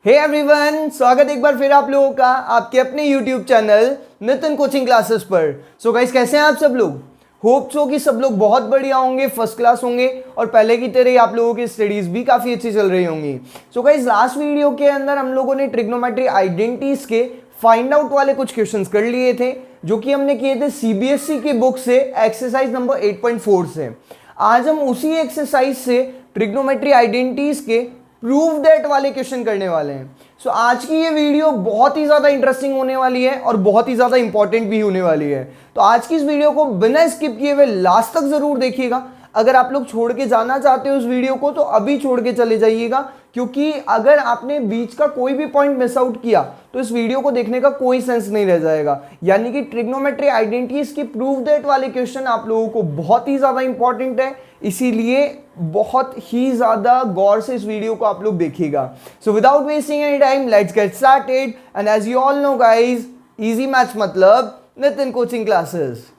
Hey everyone, स्वागत एक बार फिर आप लोगों का आपके अपने YouTube channel Nitin coaching classes पर। सो गाइस, कैसे हैं आप सब लोग? होप सो कि सब लोग बहुत बढ़िया होंगे, फर्स्ट क्लास होंगे और पहले की तरह ही आप लोगों की स्टडीज भी काफ़ी अच्छी चल रही होंगी। सो गाइस, लास्ट वीडियो के अंदर हम लोगों ने ट्रिग्नोमेट्री आइडेंटिटीज के फाइंड आउट वाले कुछ क्वेश्चंस कर लिए थे, जो कि हमने किए थे सीबीएसई की बुक से एक्सरसाइज नंबर 8.4 से। आज हम उसी एक्सरसाइज से ट्रिग्नोमेट्री आइडेंटिटीज के प्रूव दैट वाले क्वेश्चन करने वाले हैं। सो आज की ये वीडियो बहुत ही ज़्यादा इंटरेस्टिंग होने वाली है और बहुत ही ज़्यादा इंपॉर्टेंट भी होने वाली है। तो आज की इस वीडियो को बिना स्किप किए हुए लास्ट तक ज़रूर देखिएगा। अगर आप लोग छोड़ के जाना चाहते हो इस वीडियो को तो अभी छोड़ के चले जाइएगा, क्योंकि अगर आपने बीच का कोई भी पॉइंट मिस आउट किया तो इस वीडियो को देखने का कोई सेंस नहीं रह जाएगा। यानी कि ट्रिग्नोमेट्री आइडेंटिटीज की प्रूव दैट वाले क्वेश्चन आप लोगों को बहुत ही ज़्यादा इंपॉर्टेंट है, इसीलिए बहुत ही ज़्यादा गौर से इस वीडियो को आप लोग देखिएगा। So without wasting any time, let's get started. And as you all know guys, easy maths मतलब Nitin coaching classes.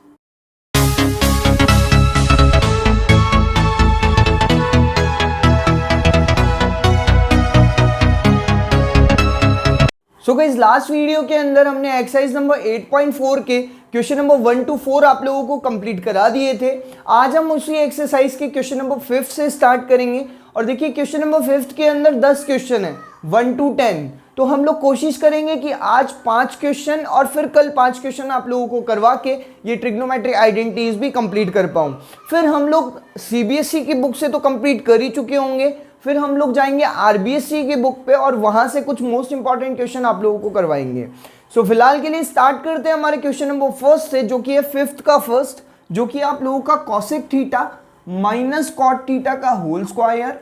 So guys, last video के अंदर हमने एक्सरसाइज नंबर 8.4 के क्वेश्चन नंबर 1 to 4 आप लोगों को कंप्लीट करा दिए थे। आज हम उसी एक्सरसाइज के क्वेश्चन नंबर 5 से स्टार्ट करेंगे। और देखिए, क्वेश्चन नंबर 5 के अंदर 10 क्वेश्चन है 1 to 10। तो हम लोग कोशिश करेंगे कि आज 5 क्वेश्चन और फिर कल 5 क्वेश्चन आप लोगों को करवा के ये ट्रिग्नोमेट्री आइडेंटिटीज भी कंप्लीट कर पाऊँ। फिर हम लोग सीबीएसई की बुक से तो कंप्लीट कर ही चुके होंगे, फिर हम लोग जाएंगे आरबीएसई की बुक पे और वहां से कुछ मोस्ट इंपॉर्टेंट क्वेश्चन आप लोगों को करवाएंगे। सो फिलहाल के लिए स्टार्ट करते हैं हमारे क्वेश्चन नंबर 1 से, जो कि है 5th का फर्स्ट, जो कि आप लोगों का cosec theta minus cot theta का whole square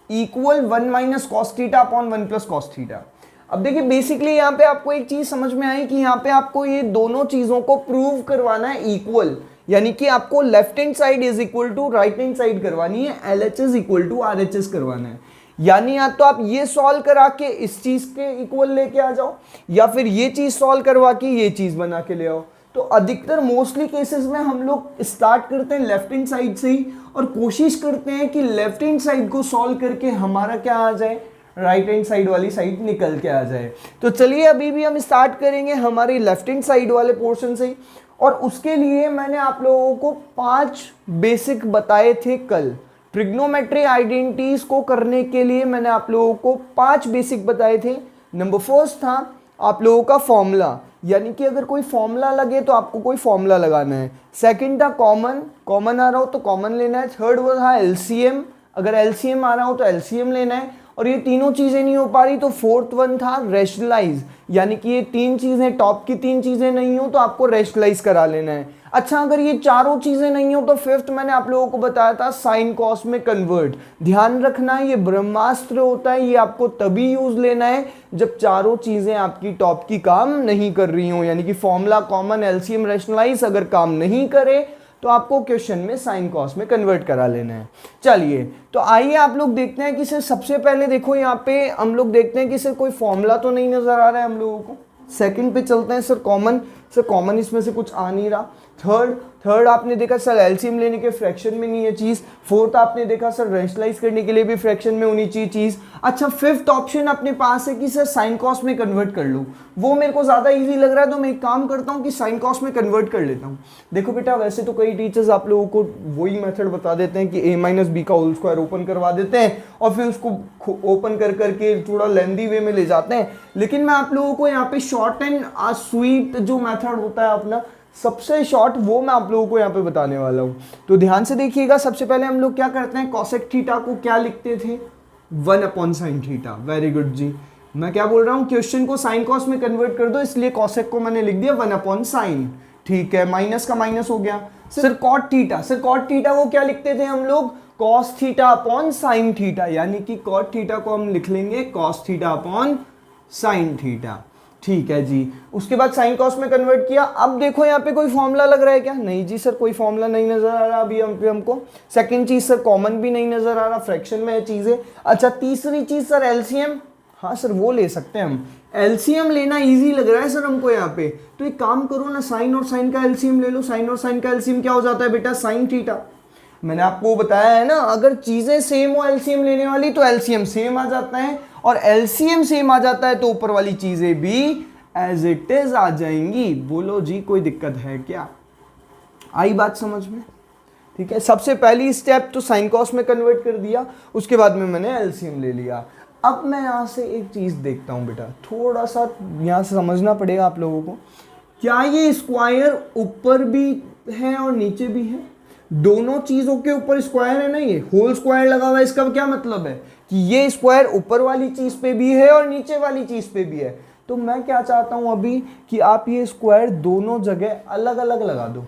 equal 1 minus cos theta upon 1 plus cos theta. अब देखिए, बेसिकली यहाँ पे आपको एक चीज समझ में आई कि यहाँ पे आपको ये दोनों चीजों को प्रूव करवाना है इक्वल, यानी कि आपको left hand side is equal to right hand side करवानी है, LHS इक्वल टू RHS करवाना है। यानी या तो आप ये सॉल्व करा के इस चीज के इक्वल लेके आ जाओ, या फिर ये चीज सॉल्व करवा के ये चीज बना के ले आओ। तो अधिकतर मोस्टली केसेस में हम लोग स्टार्ट करते हैं लेफ्ट हैंड साइड से ही और कोशिश करते हैं कि लेफ्ट हैंड साइड को सॉल्व करके हमारा क्या आ जाए, राइट हैंड साइड वाली साइड निकल के आ जाए। तो चलिए, अभी भी हम स्टार्ट करेंगे हमारी लेफ्ट हैंड साइड वाले पोर्शन से ही। और उसके लिए मैंने आप लोगों को 5 बेसिक बताए थे कल। ट्रिग्नोमेट्री आइडेंटिटीज को करने के लिए मैंने आप लोगों को 5 बेसिक बताए थे। नंबर 1 था आप लोगों का फॉर्मूला, यानी कि अगर कोई फॉर्मूला लगे तो आपको कोई फॉर्मूला लगाना है। सेकंड था कॉमन आ रहा हो तो कॉमन लेना है। थर्ड वो था LCM, अगर LCM आ रहा हो तो LCM लेना है। और ये तीनों चीजें नहीं हो पा रही तो फोर्थ वन था रेशनलाइज, यानी कि ये 3 चीजें, टॉप की 3 चीजें नहीं हो तो आपको रेशनलाइज करा लेना है। अच्छा, अगर ये चारों चीजें नहीं हो तो फिफ्थ मैंने आप लोगों को बताया था साइन कॉस में कन्वर्ट। ध्यान रखना, ये ब्रह्मास्त्र होता है, ये आपको तभी यूज लेना है जब चारों चीजें आपकी टॉप की काम नहीं कर रही हो, यानी कि फॉर्मूला, कॉमन, LCM, रेशनलाइज अगर काम नहीं करे तो आपको क्वेश्चन में साइन कॉस में कन्वर्ट करा लेना है। चलिए, तो आइए आप लोग देखते हैं कि सर सबसे पहले देखो यहाँ पे हम लोग देखते हैं कि सर कोई फॉर्मूला तो नहीं नजर आ रहा है हम लोगों को। सेकंड पे चलते हैं, सर कॉमन इसमें से कुछ आ नहीं रहा। थर्ड आपने देखा सर LCM लेने के फ्रैक्शन में नहीं है चीज। फोर्थ आपने देखा सर रेशनलाइज करने के लिए भी फ्रैक्शन में होनी चाहिए चीज। अच्छा, फिफ्थ ऑप्शन अपने पास है कि सर साइन कॉस में कन्वर्ट कर लो। वो मेरे को ज्यादा इजी लग रहा है तो मैं एक काम करता हूँ कि साइन कॉस में कन्वर्ट कर लेता हूँ। देखो बेटा, वैसे तो कई टीचर्स आप लोगों को वही मेथड बता देते हैं कि a-b का होल स्क्वायर ओपन करवा देते हैं और फिर उसको ओपन कर करके थोड़ा लेंदी वे में ले जाते हैं, लेकिन मैं आप लोगों को यहाँ पे शॉर्ट एंड स्वीट जो मेथड होता है अपना, सबसे शॉर्ट, वो मैं आप लोगों को यहाँ पे बताने वाला हूँ। तो ध्यान से देखिएगा। सबसे पहले हम लोग क्या करते हैं, कॉसेक थीटा को क्या लिखते थे, 1 upon sine theta. Very good जी, मैं क्या बोल रहा हूँ, क्वेश्चन को साइन कॉस में कन्वर्ट कर दो, इसलिए कॉसेक को मैंने लिख दिया 1 अपॉन साइन। ठीक है, माइनस का माइनस हो गया। सर कॉट थीटा को क्या लिखते थे हम लोग, cos theta upon sine theta, यानी कि कॉट थीटा को हम लिख लेंगे cos theta upon sine theta. ठीक है जी, उसके बाद साइन कॉस में कन्वर्ट किया। अब देखो यहाँ पे कोई फॉर्मूला लग रहा है क्या, नहीं जी सर, कोई फॉर्मूला नहीं नजर आ रहा अभी हमको। सेकंड चीज सर कॉमन भी नहीं नजर आ रहा, फ्रैक्शन में है चीजें। अच्छा, तीसरी चीज सर LCM, हाँ सर वो ले सकते हैं हम, LCM लेना इजी लग रहा है सर हमको यहाँ पे। तो एक काम करो ना, साइन और साइन का LCM ले लो। साइन और साइन का LCM क्या हो जाता है बेटा, साइन थीटा। मैंने आपको बताया है ना, अगर चीजें सेम हो एलसीएम लेने वाली तो एलसीएम सेम आ जाता है, और एलसीएम सेम आ जाता है तो ऊपर वाली चीजें भी एज इट इज आ जाएंगी। बोलो जी कोई दिक्कत है क्या? आई बात समझ में? ठीक है, सबसे पहली स्टेप तो साइन कॉस में कन्वर्ट कर दिया, उसके बाद में मैंने एलसीएम ले लिया। अब मैं यहाँ से एक चीज देखता हूँ बेटा, थोड़ा सा यहाँ से समझना पड़ेगा आप लोगों को। क्या ये स्क्वायर ऊपर भी है और नीचे भी है? दोनों चीजों के ऊपर स्क्वायर है ना, ये होल स्क्वायर लगा हुआ है। इसका क्या मतलब है कि ये स्क्वायर ऊपर वाली चीज पे भी है और नीचे वाली चीज पे भी है। तो मैं क्या चाहता हूं अभी कि आप ये स्क्वायर दोनों जगह अलग अलग लगा दो।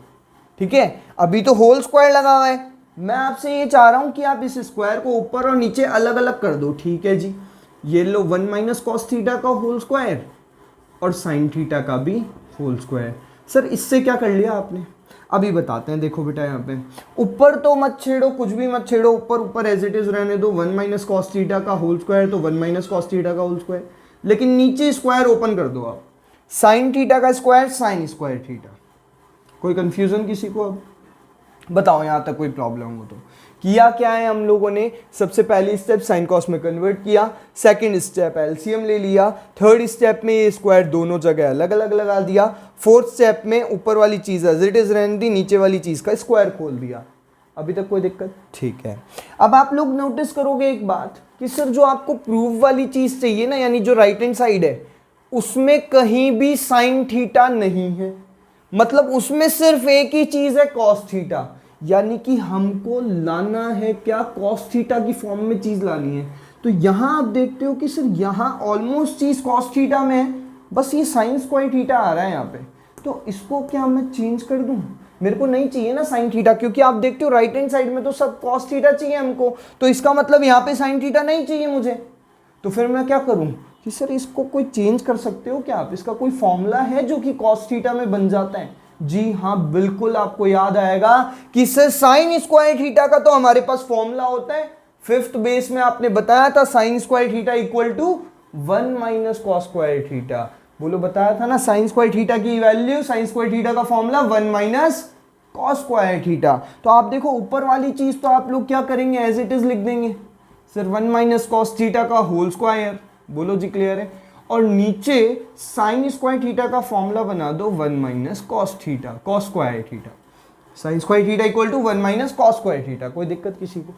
ठीक है, अभी तो होल स्क्वायर लगा हुआ है, मैं आपसे ये चाह रहा हूं कि आप इस स्क्वायर को ऊपर और नीचे अलग अलग कर दो। ठीक है जी, ये लो 1 माइनस कॉस थीटा का होल स्क्वायर और साइन थीटा का भी होल स्क्वायर। सर इससे क्या कर लिया आपने? अभी बताते हैं। देखो बेटा, यहाँ पे ऊपर तो मत छेड़ो, कुछ भी मत छेड़ो, ऊपर ऊपर एज इट इज रहने दो। 1 माइनस कॉस थीटा का होल स्क्वायर तो 1 माइनस कॉस थीटा का होल स्क्वायर, लेकिन नीचे स्क्वायर ओपन कर दो आप। साइन थीटा का स्क्वायर साइन स्क्वायर थीटा। कोई कंफ्यूजन किसी को? अब बताओ यहाँ तक कोई प्रॉब्लम हो तो। किया क्या है हम लोगों ने? सबसे पहली स्टेप साइन कॉस में कन्वर्ट किया, सेकंड स्टेप एलसीएम ले लिया, थर्ड स्टेप में ये स्क्वायर दोनों जगह अलग अलग लगा दिया, फोर्थ स्टेप में ऊपर वाली चीज़ एज इट इज रहने दी, नीचे वाली चीज़ का स्क्वायर खोल दिया। अभी तक कोई दिक्कत? ठीक है। अब आप लोग नोटिस करोगे एक बात कि सर जो आपको प्रूफ वाली चीज़ चाहिए ना, यानी जो राइट हैंड साइड है, उसमें कहीं भी साइन थीटा नहीं है। मतलब उसमें सिर्फ एक ही चीज़ है कॉस थीटा, यानी कि हमको लाना है क्या? कॉस थीटा की फॉर्म में चीज लानी है। तो यहां आप देखते हो कि सर यहां ऑलमोस्ट चीज कॉस थीटा में है, बस ये साइन स्क्वायर थीटा आ रहा है यहाँ पे। तो इसको क्या मैं चेंज कर दूं? मेरे को नहीं चाहिए ना साइन थीटा, क्योंकि आप देखते हो राइट हैंड साइड में तो सब कॉस थीटा चाहिए हमको, तो इसका मतलब यहाँ पे साइन थीटा नहीं चाहिए मुझे। तो फिर मैं क्या करूं कि सर इसको कोई चेंज कर सकते हो क्या आप? इसका कोई फॉर्मूला है जो कि कॉस थीटा में बन जाता है? जी हाँ, बिल्कुल आपको याद आएगा कि सर साइन स्क्वायर थीटा का तो हमारे पास फॉर्मूला होता है, फिफ्थ बेस में आपने बताया था sine square theta equal to 1 minus cos square theta. बोलो, बताया था ना साइन स्क्वायर थीटा की वैल्यू, साइन स्क्वायर थीटा का formula 1 minus cos square theta. तो आप देखो ऊपर वाली चीज तो आप लोग क्या करेंगे, एज इट इज लिख देंगे सर 1 माइनस कॉस थीटा का होल स्क्वायर। बोलो जी क्लियर है? और नीचे साइन स्क्वायर थीटा का फॉर्मूला बना दो 1 minus cos theta, cos square theta. Sine square theta equal to 1 minus cos square theta. कोई दिक्कत किसी को?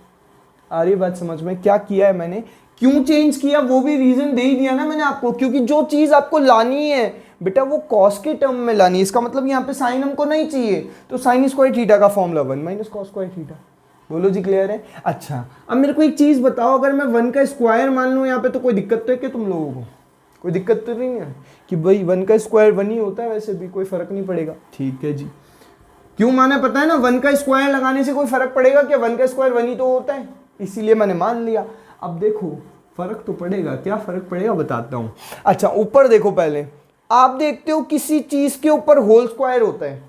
आ रही बात समझ में? क्या किया है मैंने, क्यों चेंज किया, वो भी रीजन दे ही दिया ना मैंने आपको, क्योंकि जो चीज आपको लानी है बेटा वो कॉस के टर्म में लानी है। इसका मतलब यहाँ पे साइन हमको नहीं चाहिए, तो साइन स्क्वायर थीटा का formula 1 minus cos square theta. बोलो जी क्लियर है? अच्छा, अब मेरे को एक चीज बताओ, अगर मैं 1 का स्क्वायर मान लूँ यहाँ पे, तो कोई दिक्कत तो है क्या तुम लोगों को? कोई दिक्कत तो नहीं है कि भाई 1 का स्क्वायर 1 ही होता है, वैसे भी कोई फर्क नहीं पड़ेगा। ठीक है जी, क्यों माना पता है ना, 1 का स्क्वायर लगाने से कोई फर्क पड़ेगा क्या? 1 का स्क्वायर 1 ही तो होता है, इसीलिए मैंने मान लिया। अब देखो फर्क तो पड़ेगा, क्या फर्क पड़ेगा बताता हूं। अच्छा, ऊपर देखो, पहले आप देखते हो किसी चीज के ऊपर होल स्क्वायर होता है।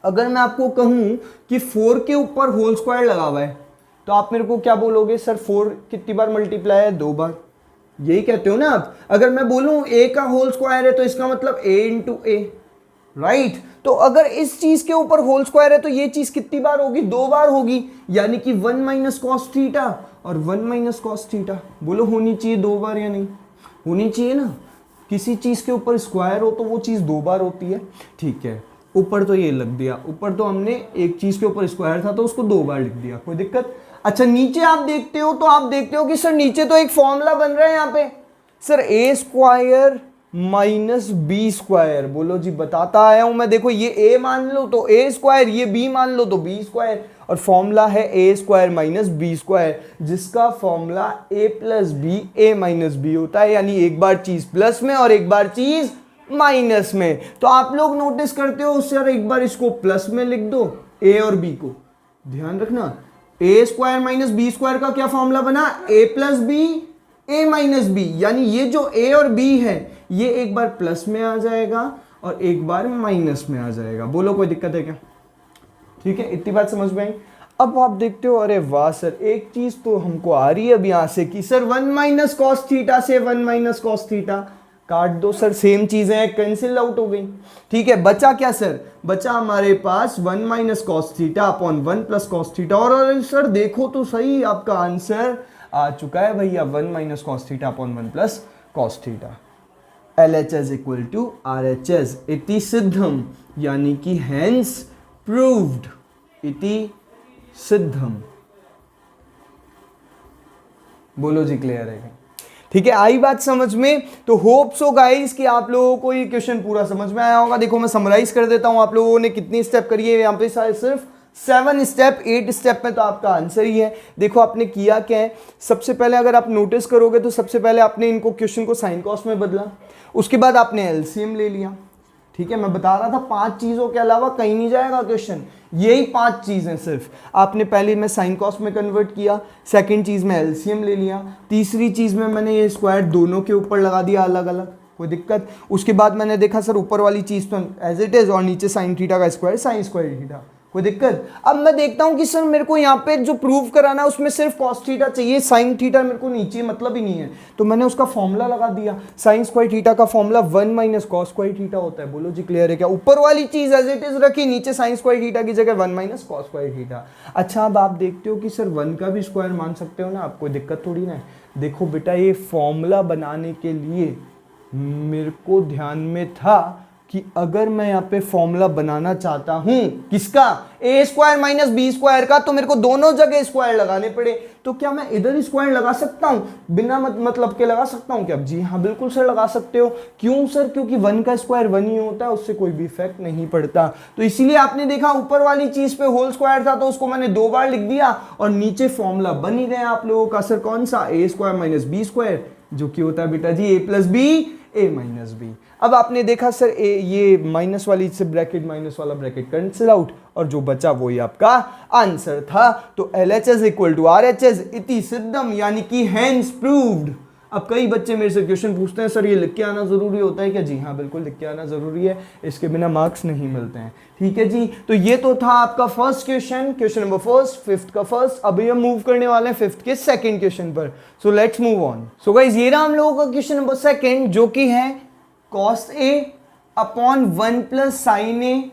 अगर मैं आपको कहूं कि 4 के ऊपर होल स्क्वायर लगा हुआ है, तो आप मेरे को क्या बोलोगे? सर 4 कितनी बार मल्टीप्लाई है? 2 बार। यही कहते हो ना आप। अगर मैं बोलूं a का होल स्क्वायर है, तो इसका मतलब a इंटू ए, राइट? तो अगर इस चीज के ऊपर होल स्क्वायर है तो ये चीज कितनी बार होगी? 2 बार होगी, यानी कि 1 माइनस कॉस थीटा और 1 माइनस कॉस थीटा। बोलो, होनी चाहिए 2 बार या नहीं? होनी चाहिए ना। किसी चीज के ऊपर स्क्वायर हो तो वो चीज 2 बार होती है। ठीक है, ऊपर तो ये लग दिया, ऊपर तो हमने एक चीज के ऊपर स्क्वायर था तो उसको 2 बार लिख दिया, कोई दिक्कत? अच्छा, नीचे आप देखते हो तो आप देखते हो कि सर नीचे तो एक फॉर्मूला बन रहा है यहाँ पे, सर ए स्क्वायर माइनस बी स्क्वायर। बोलो जी, बताता आया हूं मैं। देखो, ये ए मान लो तो ए स्क्वायर, ये बी मान लो तो बी स्क्वायर, और फॉर्मूला है ए स्क्वायर माइनस बी स्क्वायर, जिसका फॉर्मूला ए प्लस बी ए माइनस बी होता है, यानी एक बार चीज प्लस में और एक बार चीज माइनस में। तो आप लोग नोटिस करते हो सर, एक बार इसको प्लस में लिख दो ए और बी को, ध्यान रखना ए स्क्वायर माइनस बी स्क्वायर का क्या फॉर्मूला बना? ए प्लस बी ए माइनस बी, यानी ये जो ए और बी है ये एक बार प्लस में आ जाएगा और एक बार माइनस में आ जाएगा। बोलो, कोई दिक्कत है क्या? ठीक है, इतनी बात समझ में आई। अब आप देखते हो, अरे वाह सर, एक चीज तो हमको आ रही है अब यहां से कि सर 1 माइनस कॉस थीटा से 1 माइनस कॉस थीटा काट दो सर, सेम चीजें हैं, कैंसिल आउट हो गई। ठीक है, बचा क्या सर, बचा हमारे पास 1 minus cos theta upon 1 plus cos theta. और सर देखो तो सही, आपका आंसर आ चुका है भैया 1 minus cos theta upon 1 plus cos theta. LHS equal to RHS इति सिद्धम, यानी कि हेंस प्रूव्ड, इति सिद्धम। बोलो जी, क्लियर है? ठीक है, आई बात समझ में? तो होप सो गाइस कि आप लोगों को ये क्वेश्चन पूरा समझ में आया होगा। देखो मैं समराइज कर देता हूं, आप लोगों ने कितनी स्टेप करी है यहाँ पे, सिर्फ 7 स्टेप, 8 स्टेप में तो आपका आंसर ही है। देखो आपने किया क्या है, सबसे पहले अगर आप नोटिस करोगे तो सबसे पहले आपने इनको क्वेश्चन को साइन कॉस में बदला, उसके बाद आपने एलसीएम ले लिया। ठीक है, मैं बता रहा था 5 चीजों के अलावा कहीं नहीं जाएगा क्वेश्चन, यही 5 चीजें सिर्फ। आपने पहले में साइन कॉस में कन्वर्ट किया, सेकंड चीज में एलसीएम ले लिया, तीसरी चीज में मैंने ये स्क्वायर दोनों के ऊपर लगा दिया अलग अलग, कोई दिक्कत। उसके बाद मैंने देखा सर ऊपर वाली चीज तो एज इट इज और नीचे साइन थीटा का स्क्वायर साइन स्क्वायर थीटा, कोई दिक्कत। अब मैं देखता हूं कि सर मेरे को यहाँ पे जो प्रूव कराना है उसमें सिर्फ कॉस थीटा चाहिए, साइन थीटा मेरे को नीचे मतलब ही नहीं है, तो मैंने उसका फॉर्मूला लगा दिया। साइन स्क्वायर थीटा का formula 1 minus cos square theta होता है। बोलो जी, क्लियर है क्या? ऊपर वाली चीज एज इट इज रखी, नीचे साइन स्क्वायर थीटा की जगह 1 माइनस कॉस स्क्वायर थीटा। अच्छा, अब आप देखते हो कि सर 1 का भी स्क्वायर मान सकते हो ना, आपको दिक्कत थोड़ी ना है। देखो बेटा, ये फॉर्मूला बनाने के लिए मेरे को ध्यान में था कि अगर मैं यहाँ पे फॉर्मूला बनाना चाहता हूं किसका, ए स्क्वायर माइनस बी स्क्वायर का, तो मेरे को दोनों जगह स्क्वायर लगाने पड़े। तो क्या मैं इधर स्क्वायर लगा सकता हूं, बिना मतलब के लगा सकता हूं क्या? जी हाँ, बिल्कुल सर लगा सकते हो। क्यों सर? क्योंकि 1 का स्क्वायर 1 ही होता है, उससे कोई भी इफेक्ट नहीं पड़ता। तो इसीलिए आपने देखा ऊपर वाली चीज पे होल स्क्वायर था तो उसको मैंने 2 बार लिख दिया, और नीचे फॉर्मूला बन ही गया आप लोगों का सर कौन सा, ए स्क्वायर माइनस बी स्क्वायर, जो कि होता है बेटा जी ए प्लस बी ए माइनस बी। अब आपने देखा सर ये माइनस वाली से ब्रैकेट माइनस वाला ब्रैकेट कैंसिल आउट, और जो बचा वही आपका आंसर था। तो LHS इक्वल टू RHS इति सिद्धम, यानी कि हेंस प्रूव्ड। अब कई बच्चे मेरे से क्वेश्चन पूछते हैं सर ये लिख के आना जरूरी होता है क्या? जी हाँ, बिल्कुल लिख के आना जरूरी है, इसके बिना मार्क्स नहीं मिलते हैं। ठीक है जी, तो ये तो था आपका first question, question number first, fifth का फर्स्ट। अभी हम मूव करने वाले हैं फिफ्थ के सेकंड क्वेश्चन पर। सो let's move on. So guys, ये रहा हम लोगों का क्वेश्चन नंबर सेकंड, जो कि है cos A upon 1 plus sine A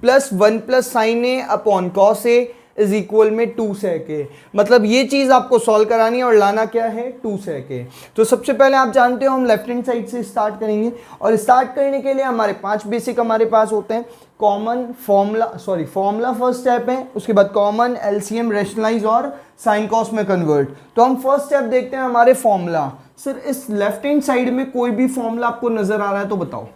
plus 1 plus sine A upon cos A is equal में 2 sec a। मतलब ये चीज आपको सॉल्व करानी है और लाना क्या है, 2 sec a। तो सबसे पहले आप जानते हो हम लेफ्ट हैंड साइड से स्टार्ट करेंगे, और स्टार्ट करने के लिए हमारे 5 बेसिक हमारे पास होते हैं। कॉमन फॉर्मूला फर्स्ट स्टेप है, उसके बाद कॉमन, एलसीएम, रैशनलाइज और साइन कॉस में कन्वर्ट। तो हम फर्स्ट स्टेप देखते हैं हमारे फॉर्मूला। सर इस लेफ्ट हैंड साइड में कोई भी फॉर्मूला आपको नजर आ रहा है तो बताओ।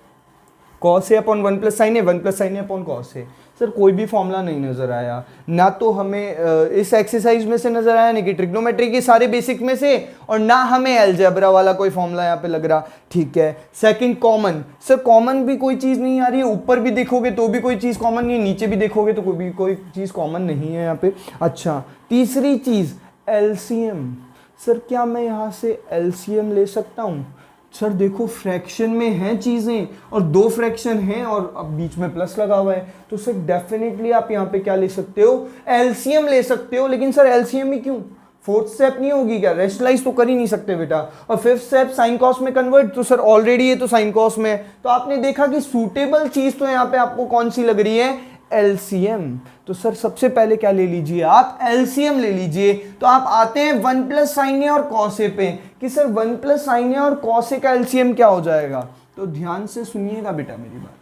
Cos A upon 1 plus sine A, 1 plus sine A upon cos A. Sir कोई भी फॉर्मूला नहीं नजर आया, ना तो हमें इस एक्सरसाइज में से नजर आया, ना कि ट्रिग्नोमेट्री के सारे बेसिक में से, और ना हमें अलजेब्रा वाला कोई फॉर्मूला यहाँ पे लग रहा। ठीक है, सेकंड कॉमन। सर कॉमन भी कोई चीज नहीं आ रही है, ऊपर भी देखोगे तो भी कोई चीज कॉमन नहीं है, नीचे भी देखोगे तो कोई चीज कॉमन नहीं है यहाँ पे। अच्छा, तीसरी चीज एलसीएम। सर क्या मैं यहाँ से एलसीएम ले सकता हूँ? सर देखो फ्रैक्शन में हैं चीज़ें, और 2 फ्रैक्शन हैं और अब बीच में प्लस लगा हुआ है, तो सर डेफिनेटली आप यहाँ पे क्या ले सकते हो, एलसीएम ले सकते हो। लेकिन सर एलसीएम ही क्यों, फोर्थ स्टेप नहीं होगी क्या? रेशनलाइज तो कर ही नहीं सकते बेटा। और फिफ्थ स्टेप साइन कॉस में कन्वर्ट, तो सर ऑलरेडी ये तो साइन कॉस में है। तो आपने देखा कि सूटेबल चीज तो यहाँ पे आपको कौन सी लग रही है, एलसीएम। तो सर सबसे पहले क्या ले लीजिए आप, एलसीएम ले लीजिए। तो आप आते हैं 1 प्लस साइन ए और कॉस ए पे, कि सर 1 प्लस साइन ए और कॉस ए का एलसीएम क्या हो जाएगा। तो ध्यान से सुनिएगा बेटा मेरी बात,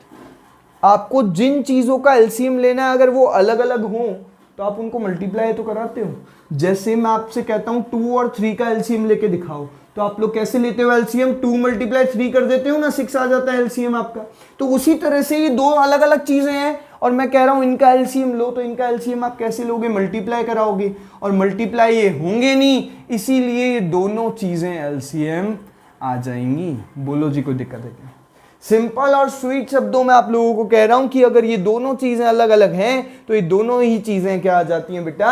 आपको जिन चीजों का एलसीएम लेना है अगर वो अलग अलग हो तो आप उनको मल्टीप्लाई तो कराते हो। जैसे मैं आपसे कहता हूं 2 और 3 का एलसीएम लेके दिखाओ, तो आप लोग कैसे लेते हो एलसीएम, 2 मल्टीप्लाई 3 कर देते हो ना, 6 आ जाता है एलसीएम आपका। तो उसी तरह से ये 2 अलग अलग चीजें हैं, और मैं कह रहा हूं इनका एलसीएम लो, तो इनका एलसीएम आप कैसे लोगे, मल्टीप्लाई कराओगे, और मल्टीप्लाई ये होंगे नहीं, इसीलिए ये दोनों चीजें एलसीएम आ जाएंगी। बोलो जी, कोई दिक्कत है क्या? सिंपल और स्वीट शब्दों में आप लोगों को कह रहा हूं कि अगर ये दोनों चीजें अलग अलग हैं तो ये दोनों ही चीजें क्या आ जाती हैं बेटा,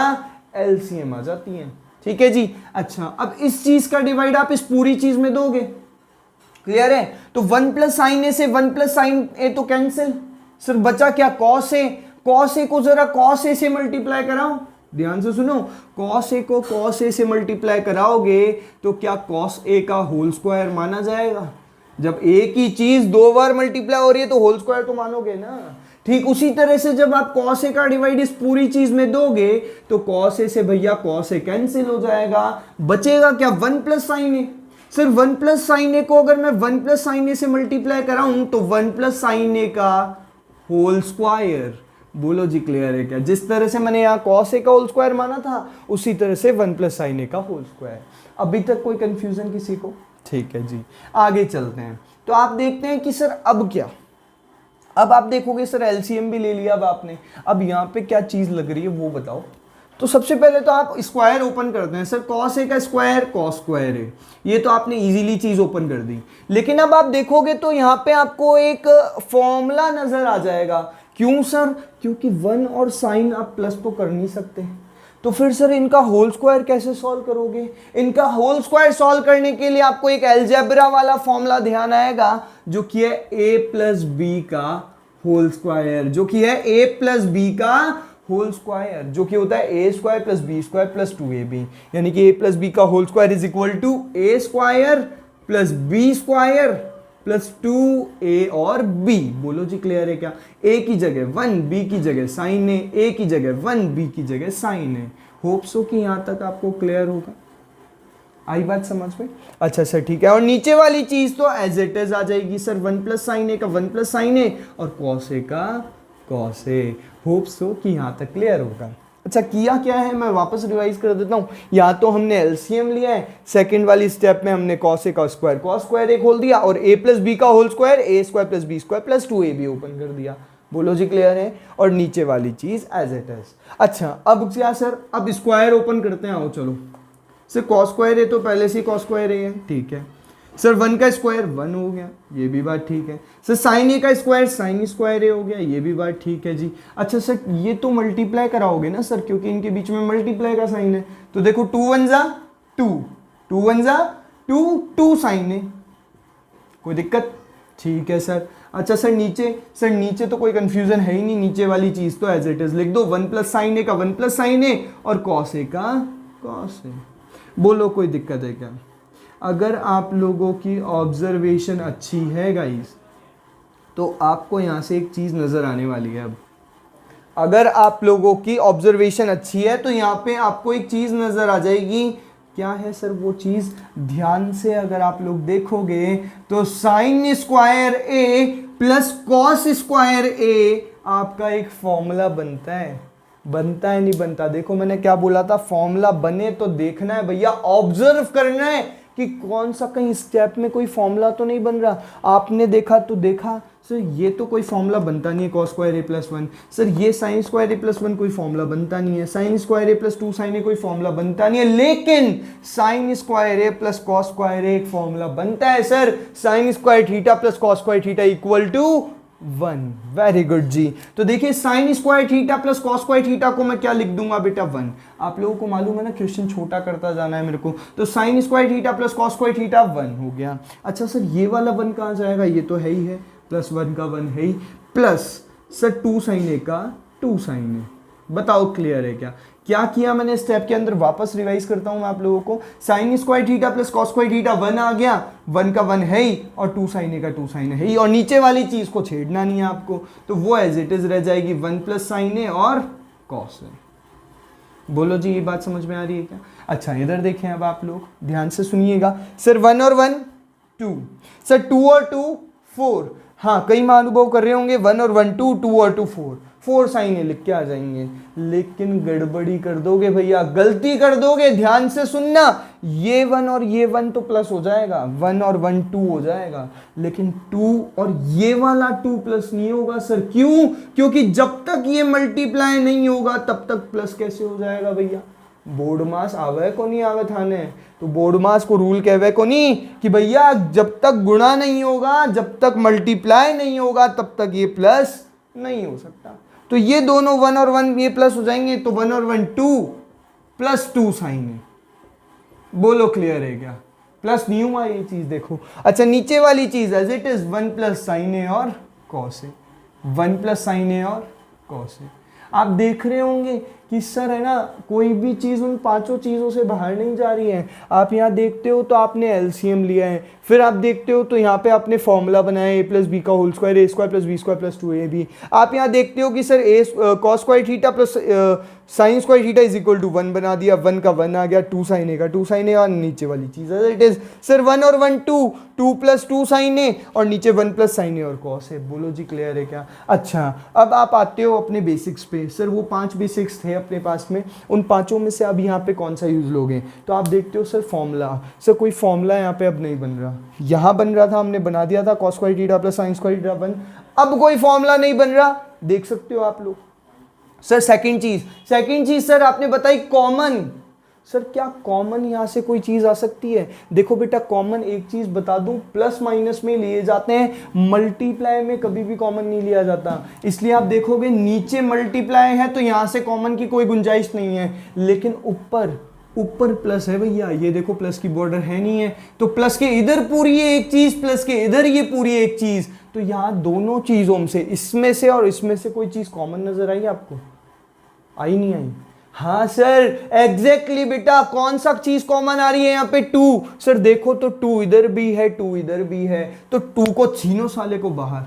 एलसीएम आ जाती हैं। ठीक है जी। अच्छा, अब इस चीज का डिवाइड आप इस पूरी चीज में दोगे, क्लियर है? तो 1 प्लस साइन ए से 1 प्लस साइन ए तो कैंसिल, सिर्फ बचा क्या, कॉस ए। कॉस ए को जरा कॉस ए से मल्टीप्लाई कराओ, ध्यान से सुनो, कॉस ए को कॉस ए से मल्टीप्लाई कराओगे तो क्या कॉस ए का होल स्क्वायर माना जाएगा? जब एक ही चीज दो बार मल्टीप्लाई हो रही है तो होल स्क्वायर तो मानोगे ना। ठीक उसी तरह से जब आप cos a का डिवाइड इस पूरी चीज में दोगे तो cos a से भैया cos a कैंसिल हो जाएगा, बचेगा क्या 1 प्लस साइन ए। सर 1 प्लस साइन ए को अगर मैं 1 प्लस साइन ए से मल्टीप्लाई कराऊं तो 1 प्लस साइन ए का होल स्क्वायर। बोलो जी क्लियर है क्या? जिस तरह से मैंने यहाँ cos a का होल स्क्वायर माना था उसी तरह से 1 प्लस साइन ए का होल स्क्वायर। अभी तक कोई कंफ्यूजन किसी को? ठीक है जी, आगे चलते हैं। तो आप देखते हैं कि सर अब क्या, अब आप देखोगे सर एलसीएम भी ले लिया अब आपने, अब यहाँ पे क्या चीज लग रही है वो बताओ। तो सबसे पहले तो आप स्क्वायर ओपन करते हैं। सर cos a का स्क्वायर cos स्क्वायर है, ये तो आपने इजीली चीज ओपन कर दी। लेकिन अब आप देखोगे तो यहाँ पे आपको एक फॉर्मूला नजर आ जाएगा। क्यों सर? क्योंकि 1 और साइन आप प्लस तो कर नहीं सकते, तो फिर सर इनका होल स्क्वायर कैसे सॉल्व करोगे? इनका होल स्क्वायर सॉल्व करने के लिए आपको एक अलजेब्रा वाला फॉर्मूला ध्यान आएगा जो कि है a प्लस बी का होल स्क्वायर, जो कि है a प्लस बी का होल स्क्वायर, जो कि होता है a square plus B square plus 2ab, यानी कि a प्लस बी का whole square is equal to a square plus B square plus 2a और b। बोलो जी क्लियर है क्या? a की जगह 1, b की जगह साइन है, a की जगह 1, b की जगह साइन है। होप सो कि यहां तक आपको क्लियर होगा। आई बात समझ में? अच्छा सर ठीक है। और नीचे वाली चीज तो एज इट इज आ जाएगी सर, 1 प्लस साइन ए का 1 प्लस साइन ए और cos a का cos a। होप सो कि यहां तक क्लियर होगा। अच्छा किया क्या है मैं वापस रिवाइज कर देता हूँ। यहाँ तो हमने एलसीएम लिया है, सेकंड वाली स्टेप में हमने cos a का स्क्वायर cos स्क्वायर एक खोल दिया और a प्लस बी का whole square a square plus B square plus 2ab open कर दिया। बोलो जी क्लियर है? और नीचे वाली चीज एज इट इज। अच्छा अब क्या सर, अब स्क्वायर ओपन करते हैं। आओ चलो सर, cos स्क्वायर है तो पहले से cos स्क्वायर है, ठीक है सर। 1 का स्क्वायर 1 हो गया, ये भी बात ठीक है सर। साइन ए का स्क्वायर साइन स्क्वायर ए हो गया, ये भी बात ठीक है जी। अच्छा सर ये तो मल्टीप्लाई कराओगे ना सर, क्योंकि इनके बीच में मल्टीप्लाई का साइन है। तो देखो 2 1 जा 2, 2 1 जा 2, 2 साइन है, कोई दिक्कत? ठीक है सर। अच्छा सर नीचे तो कोई कंफ्यूजन है ही नहीं, नीचे वाली चीज तो एज इट इज लिख दो। 1 प्लस साइन ए का 1 प्लस साइन ए और cos a का cos a। बोलो कोई दिक्कत है क्या? अगर आप लोगों की ऑब्जर्वेशन अच्छी है गाइस तो आपको यहाँ से एक चीज़ नज़र आने वाली है। अब अगर आप लोगों की ऑब्जर्वेशन अच्छी है तो यहाँ पे आपको एक चीज़ नज़र आ जाएगी। क्या है सर वो चीज़? ध्यान से अगर आप लोग देखोगे तो sign square A plus cos square ए आपका एक फॉर्मूला बनता है। बनता है नहीं बनता? देखो मैंने क्या बोला था, फॉर्मूला बने तो देखना है भैया, ऑब्जर्व करना है कि कौन सा कहीं स्टेप में कोई फॉर्मूला तो नहीं बन रहा। आपने देखा तो देखा सर ये तो कोई फॉर्मूला बनता नहीं है cos square A plus 1। Sir ये साइन स्क्वायर ए प्लस 1 कोई फॉर्मूला बनता नहीं है। Sine square A plus 2 sine A कोई फॉर्मूला बनता नहीं है। लेकिन sine square A plus cos square A एक फॉर्मूला बनता है sir. Sine square theta plus cos square theta equal to 1। Very good ji. तो देखिए sine square theta plus cos square theta को मैं क्या लिख दूंगा बेटा 1। आप लोगों को मालूम है ना क्वेश्चन छोटा करता जाना है मेरे को। तो sign square theta plus cos square theta 1 हो गया। अच्छा सर ये वाला 1 कहाँ जाएगा? ये तो है ही है, प्लस 1 का 1 है ही, प्लस सर 2 साइन ए का 2 साइन ए। बताओ क्लियर है क्या? क्या किया मैंने स्टेप के अंदर? वापस रिवाइज करता हूं मैं आप लोगों को। Sign square theta plus cos square theta 1 आ गया, 1 का 1 है ही और 2 साइन ए का 2 साइन है ही, और नीचे वाली चीज को छेड़ना नहीं है आपको, तो वो एज इट इज रह जाएगी 1 प्लस साइन ए और cos ए। बोलो जी ये बात समझ में आ रही है क्या? अच्छा इधर देखें अब आप लोग ध्यान से सुनिएगा। सर 1 और 1 2, सर 2 और 2 4। हाँ कई मां अनुभव कर रहे होंगे 1 और 1 2, 2 और 2 4, 4 साइन ए लिख के आ जाएंगे। लेकिन गड़बड़ी कर दोगे भैया, गलती कर दोगे। ध्यान से सुनना, ये 1 और ये 1 तो प्लस हो जाएगा, 1 और 1 2 हो जाएगा, लेकिन 2 और ये वाला 2 प्लस नहीं होगा सर। क्यों? क्योंकि जब तक ये मल्टीप्लाई नहीं होगा तब तक प्लस कैसे हो जाएगा भैया? बोर्ड मास आवे को नहीं आवे थाने, तो बोर्ड मास को रूल कहवे को नहीं कि भैया जब तक गुणा नहीं होगा, जब तक मल्टीप्लाई नहीं होगा तब तक ये प्लस नहीं हो सकता। तो ये दोनों 1 और 1 ये प्लस हो जाएंगे, तो 1 और 1 2 प्लस 2 साइन है। बोलो क्लियर है क्या? प्लस नहीं हुआ ये चीज देखो। अच्छा नीचे वाली चीज as it is 1 plus sine A और cos A, 1 plus sine A और कॉस ए। आप देख रहे होंगे कि सर है ना कोई भी चीज़ उन पांचों चीज़ों से बाहर नहीं जा रही है। आप यहाँ देखते हो तो आपने एलसीएम लिया है, फिर आप देखते हो तो यहाँ पे आपने फॉर्मूला बनाया ए प्लस बी का whole square A square plus B square plus 2ab। आप यहाँ देखते हो कि sir A cos square theta plus sine square theta is equal to 1 बना दिया, 1 का 1 आ गया, 2 साइन ए का 2 साइन ए, और नीचे वाली चीज़ है इट इज सर 1 और 1 2, 2 प्लस 2 साइन ए और नीचे 1 प्लस साइन ए और कॉस है। बोलो जी क्लियर है क्या? अच्छा अब आप आते हो अपने बेसिक्स पे। सर वो 5 बेसिक्स थे अपने पास में, उन पांचों में से अब यहाँ पे कौन सा यूज लोगे? तो आप देखते हो सर फॉर्मूला, सर कोई फॉर्मूला यहाँ पे अब नहीं बन रहा, यहाँ बन रहा था हमने बना दिया था cos square theta plus sine square theta 1, अब कोई फॉर्मूला नहीं बन रहा, देख सकते हो आप लोग। सर सेकंड चीज सर आपने बताई कॉमन। सर क्या कॉमन यहां से कोई चीज आ सकती है? देखो बेटा कॉमन एक चीज बता दूं, प्लस माइनस में लिए जाते हैं, मल्टीप्लाई में कभी भी कॉमन नहीं लिया जाता। इसलिए आप देखोगे नीचे मल्टीप्लाई है तो यहां से कॉमन की कोई गुंजाइश नहीं है, लेकिन ऊपर प्लस है भैया, ये देखो प्लस की बॉर्डर है नहीं है, तो प्लस के इधर पूरी ये एक चीज, प्लस के इधर ये पूरी एक चीज, तो यहाँ दोनों चीजों से, इसमें से और इसमें से कोई चीज कॉमन नजर आई आपको? आई नहीं आई? हाँ सर एग्जैक्टली बेटा, कौन सा चीज कॉमन आ रही है यहाँ पे? 2। सर देखो तो 2 इधर भी है 2 इधर भी है, तो 2 को छीनो साले को बाहर।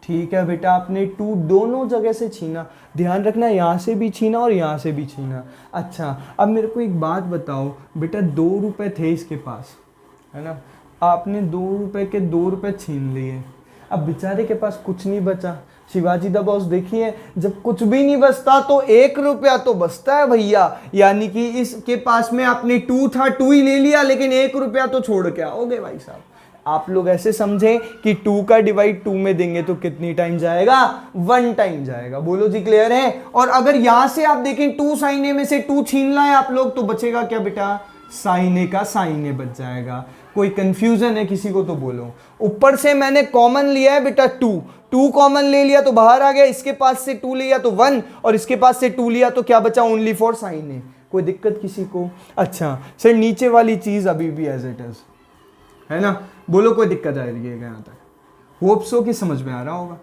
ठीक है बेटा, आपने 2 दोनों जगह से छीना, ध्यान रखना यहाँ से भी छीना और यहाँ से भी छीना। अच्छा अब मेरे को एक बात बताओ बेटा, 2 रुपए थे इसके पास है ना, आपने 2 रुपए के 2 रुपए छीन लिए, अब बेचारे के पास कुछ नहीं बचा। शिवाजी द बॉस देखिए, जब कुछ भी नहीं बचता तो 1 रुपया तो बचता है भैया, यानी कि इसके पास में आपने 2 था 2 ही ले लिया, लेकिन 1 रुपया तो छोड़ के आओगे भाई साहब। आप लोग ऐसे समझें कि 2 का डिवाइड 2 में देंगे तो कितनी टाइम जाएगा? 1 टाइम जाएगा। बोलो जी क्लियर है? और अगर यहां से आप देखें 2 साइन ए में से 2 छीनना है आप लोग, तो बचेगा क्या बेटा? साइन ए का साइन ए बच जाएगा। कोई कंफ्यूजन है किसी को तो बोलो। ऊपर से मैंने कॉमन लिया है बेटा 2 कॉमन ले लिया तो बाहर आ गया, इसके पास से 2 लिया तो 1 और इसके पास से 2 लिया तो क्या बचा? Only for sign A. कोई दिक्कत किसी को? अच्छा सर नीचे वाली चीज अभी भी एज इट इज है ना, बोलो कोई दिक्कत आ रही है यहाँ तक? होप सो कि समझ में आ रहा होगा।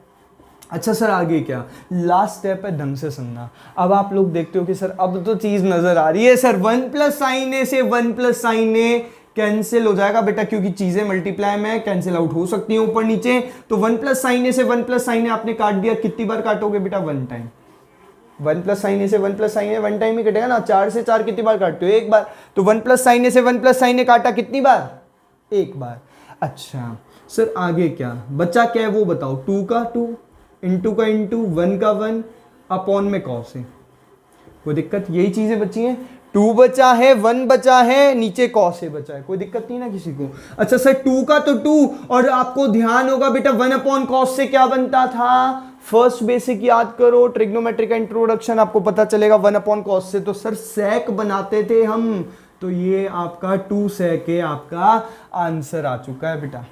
अच्छा सर आगे क्या? लास्ट स्टेप है ढंग से सुनना। अब आप लोग देखते हो कि सर अब तो चीज नजर आ रही है, सर 1 प्लस साइन ए से 1 प्लस साइन ए कैंसिल हो जाएगा बेटा, क्योंकि चीजें मल्टीप्लाई में कैंसिल आउट हो सकती हैं ऊपर नीचे। तो 1 प्लस साइन ए से 1 प्लस साइन ए आपने काट दिया, कितनी बार काटोगे बेटा? 1 टाइम। 1 प्लस साइन ए से 1 प्लस साइन ए 1 टाइम ही कटेगा ना, 4 से 4 कितनी बार काटते हो? 1 बार। तो 1 प्लस साइन ए से 1 प्लस साइन ए काटा कितनी बार? 1 बार। अच्छा सर आगे क्या बचा, क्या है वो बताओ? 2 का 2 इंटू का इंटू 1 का 1 अपॉन में कॉस है। कोई दिक्कत? यही चीजें बची हैं, 2 बचा है 1 बचा है, नीचे कॉस है बचा है, कोई दिक्कत नहीं ना किसी को? अच्छा सर 2 का तो 2, और आपको ध्यान होगा बेटा 1 अपॉन कॉस से क्या बनता था? फर्स्ट बेसिक याद करो, ट्रिग्नोमेट्रिक का इंट्रोडक्शन, आपको पता चलेगा 1 अपॉन कॉस से तो सर सेक बनाते थे हम, तो ये आपका 2 सेक है, आपका आंसर आ चुका है बेटा।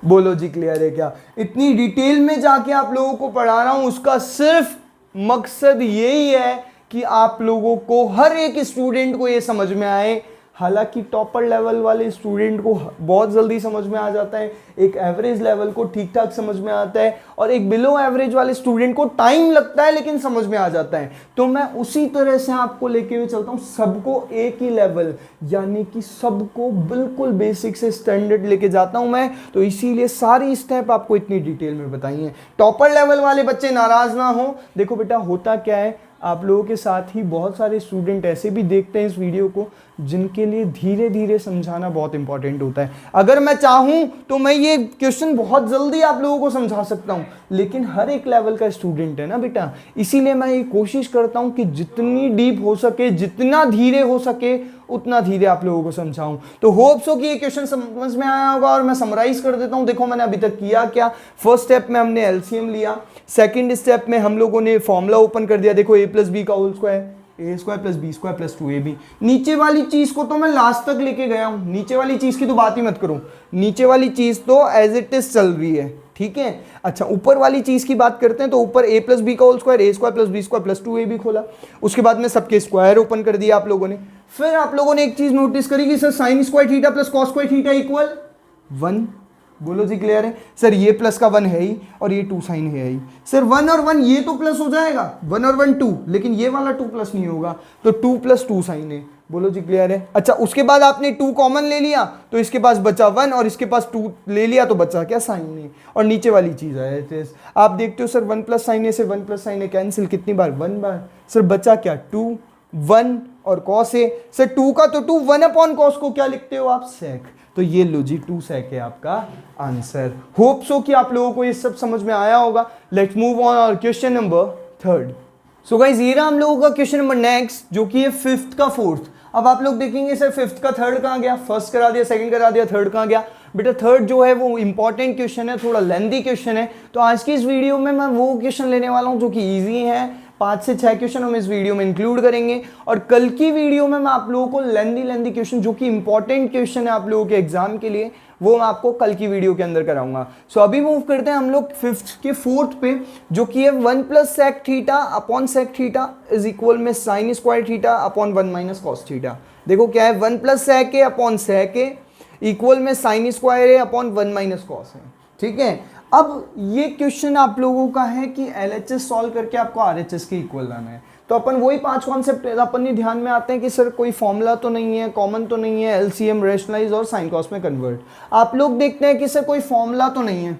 बोलो जी क्लियर है क्या? इतनी डिटेल में जाके आप लोगों को पढ़ा रहा हूं, उसका सिर्फ मकसद यही है कि आप लोगों को, हर एक स्टूडेंट को ये समझ में आए। हालांकि टॉपर लेवल वाले स्टूडेंट को बहुत जल्दी समझ में आ जाता है, एक एवरेज लेवल को ठीक ठाक समझ में आता है, और एक बिलो एवरेज वाले स्टूडेंट को टाइम लगता है लेकिन समझ में आ जाता है। तो मैं उसी तरह से आपको लेके हुए चलता हूँ, सबको एक ही लेवल, यानी कि सबको बिल्कुल बेसिक से स्टैंडर्ड लेके जाता हूँ मैं, तो इसीलिए सारी स्टेप आपको इतनी डिटेल में बताई है। टॉपर लेवल वाले बच्चे नाराज ना हो। देखो बेटा होता क्या है, आप लोगों के साथ ही बहुत सारे स्टूडेंट ऐसे भी देखते हैं इस वीडियो को, जिनके लिए धीरे धीरे समझाना बहुत इंपॉर्टेंट होता है। अगर मैं चाहूं तो मैं ये क्वेश्चन बहुत जल्दी आप लोगों को समझा सकता हूं, लेकिन हर एक लेवल का स्टूडेंट है ना बेटा, इसीलिए मैं ये कोशिश करता हूं कि जितनी डीप हो सके, जितना धीरे हो सके, उतना धीरे आप लोगों को समझाऊं। तो होप सो कि ये क्वेश्चन समझ में आया होगा, और मैं समराइज कर देता हूं। देखो मैंने अभी तक किया क्या? फर्स्ट स्टेप में हमने एलसीएम लिया, सेकंड स्टेप में हम लोगों ने फॉर्मूला ओपन कर दिया, देखो a प्लस बी का whole square, A square plus B square plus 2ab। नीचे वाली चीज को तो मैं लास्ट तक लेके गया हूं, नीचे वाली चीज की तो बात ही मत करो, नीचे वाली चीज तो एज इट इज चल रही है, ठीक है। अच्छा ऊपर वाली चीज की बात करते हैं, तो ऊपर a प्लस बी का whole square, A square plus B square plus 2ab खोला, उसके बाद में सबके स्क्वायर ओपन कर दिया आप लोगों ने। फिर आप लोगों ने एक चीज नोटिस करी कि sir sine square theta plus cos square theta equal 1, बोलो जी क्लियर है सर? ये प्लस का 1 है ही और ये 2 साइन है ही सर। 1 और 1 ये तो प्लस हो जाएगा, 1 और 1 2, लेकिन ये वाला 2 प्लस नहीं होगा, तो 2 + 2 साइन है। बोलो जी क्लियर है? अच्छा, उसके बाद आपने 2 कॉमन ले लिया तो इसके पास बचा 1 और इसके पास 2 ले लिया तो बचा क्या? साइन है। और नीचे वाली चीज है, आप देखते हो सर 1 + साइन है से 1 + साइन है कैंसिल, कितनी बार? 1 बार। सर बचा क्या? 2 1 और कॉस है सर। 2 का तो 2, 1 अपॉन कॉस को क्या लिखते हो आप? सेक। तो ये लो जी 2 सेक है आपका आंसर। होप सो कि आप लोगों को ये सब समझ में आया होगा। लेट्स मूव ऑन और क्वेश्चन नंबर 3। सो गाइस ये रहा हम लोगों का क्वेश्चन नंबर नेक्स्ट, जो कि है 5th का 4th। अब आप लोग देखेंगे सर 5th का 3rd कहाँ गया? फर्स्ट करा दिया, सेकंड करा दिया, 3rd कहाँ गया? बेटा 3rd जो है वो इंपॉर्टेंट क्वेश्चन है, थोड़ा लेंथी क्वेश्चन है। तो आज की इस वीडियो में मैं वो क्वेश्चन लेने वाला हूँ जो कि ईजी है। 5 से 6 क्वेश्चन हम इस वीडियो में इंक्लूड करेंगे और कल की वीडियो में मैं आप लोगों को लेंथी क्वेश्चन जो कि इंपॉर्टेंट क्वेश्चन है आप लोगों के एग्जाम के लिए, वो मैं आपको कल की वीडियो के अंदर कराऊंगा। सो अभी मूव करते हैं हम लोग 5th के 4th पे, जो कि है 1 + sec theta upon sec theta is equal में sin square theta upon 1 - cos theta. देखो क्या है, 1 + sec है अपॉन sec है इक्वल में sin स्क्वायर है अपॉन 1 - cos है। ठीक है, अब ये क्वेश्चन आप लोगों का है कि LHS सॉल्व करके आपको RHS के इक्वल लाना है। तो अपन वही 5 कॉन्सेप्ट अपन ही ध्यान में आते हैं कि सर कोई फॉर्मूला तो नहीं है, कॉमन तो नहीं है, LCM, रेशनलाइज और साइन कॉस में कन्वर्ट। आप लोग देखते हैं कि सर कोई फॉर्मूला तो नहीं है,